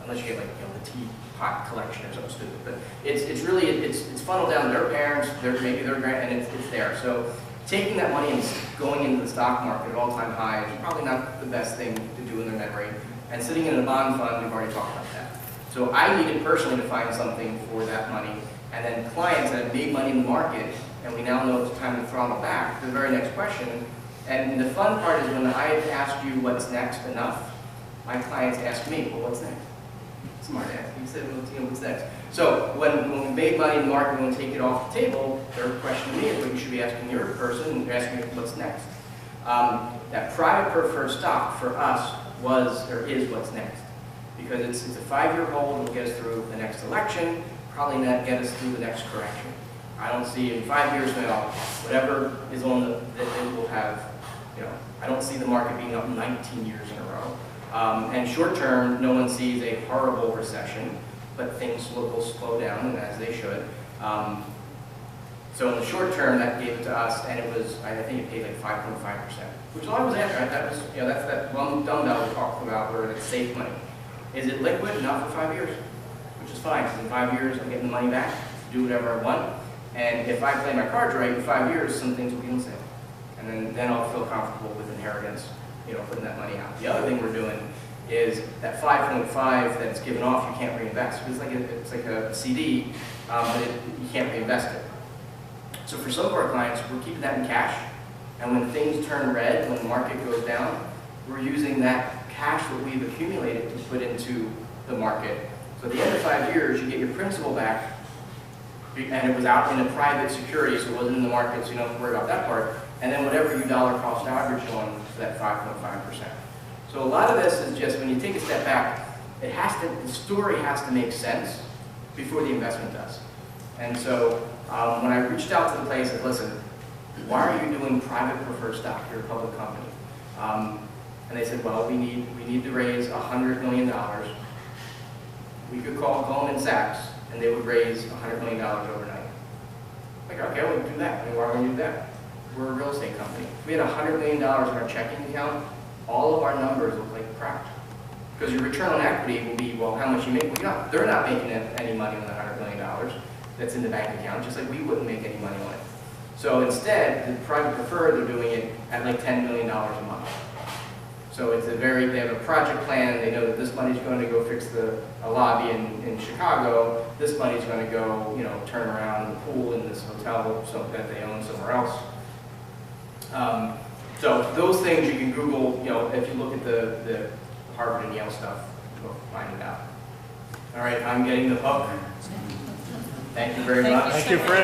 Unless you get the teapot collection or something stupid. But it's really, it's funneled down to their parents, maybe their grand, and it's there. So taking that money and going into the stock market at all-time highs is probably not the best thing to do in their memory. And sitting in a bond fund, we've already talked about that. So I needed personally to find something for that money. And then clients that have made money in the market, and we now know it's time to throttle back to the very next question. And the fun part is when I asked you what's next enough, my clients ask me, well, what's next? Smart ass. You said, what's next? So when we made money in the market and we take it off the table, their question to me is what you should be asking your person, and you're asking what's next. That private preferred stock for us was, or is what's next. Because it's a 5-year hold, it'll get us through the next election, probably not get us through the next correction. I don't see in 5 years now, whatever is on that it will have I don't see the market being up 19 years in a row. And short term, no one sees a horrible recession, but things will slow down, and as they should. So in the short term, that gave it to us, and it was, I think it paid like 5.5%, which is all I was after. That was, that's that one dumbbell we talked about where it's safe money. Is it liquid? Not for 5 years, which is fine, because in 5 years, I'm getting the money back, do whatever I want. And if I play my cards right, in 5 years, some things will be on sale. And then I'll feel comfortable with inheritance, putting that money out. The other thing we're doing is that 5.5 that's given off, you can't reinvest. It's like a CD, but you can't reinvest it. So for some of our clients, we're keeping that in cash, and when things turn red, when the market goes down, we're using that cash that we've accumulated to put into the market. So at the end of 5 years, you get your principal back, and it was out in a private security, so it wasn't in the market, so you don't have to worry about that part, and then whatever you dollar cost average on for that 5.5%. So a lot of this is just, when you take a step back, the story has to make sense before the investment does. And so when I reached out to the place and said, listen, why are you doing private preferred stock? You're a public company. And they said, well, we need to raise $100 million. We could call Goldman Sachs, and they would raise $100 million overnight. Like, okay, we'll do that. I mean, why would we do that? We're a real estate company. If we had $100 million in our checking account, all of our numbers look like crap. Because your return on equity will be, well, how much you make. Well, they're not making any money on the $100 million that's in the bank account, just like we wouldn't make any money on it. So instead, the private preferred, they're doing it at like $10 million a month. So it's they have a project plan, they know that this money's going to go fix a lobby in Chicago, this money's going to go, turn around the pool in this hotel that they own somewhere else. So those things you can Google, if you look at the Harvard and Yale stuff, you'll find it out. All right, I'm getting the hook. Thank you very much. Thank you, Fred.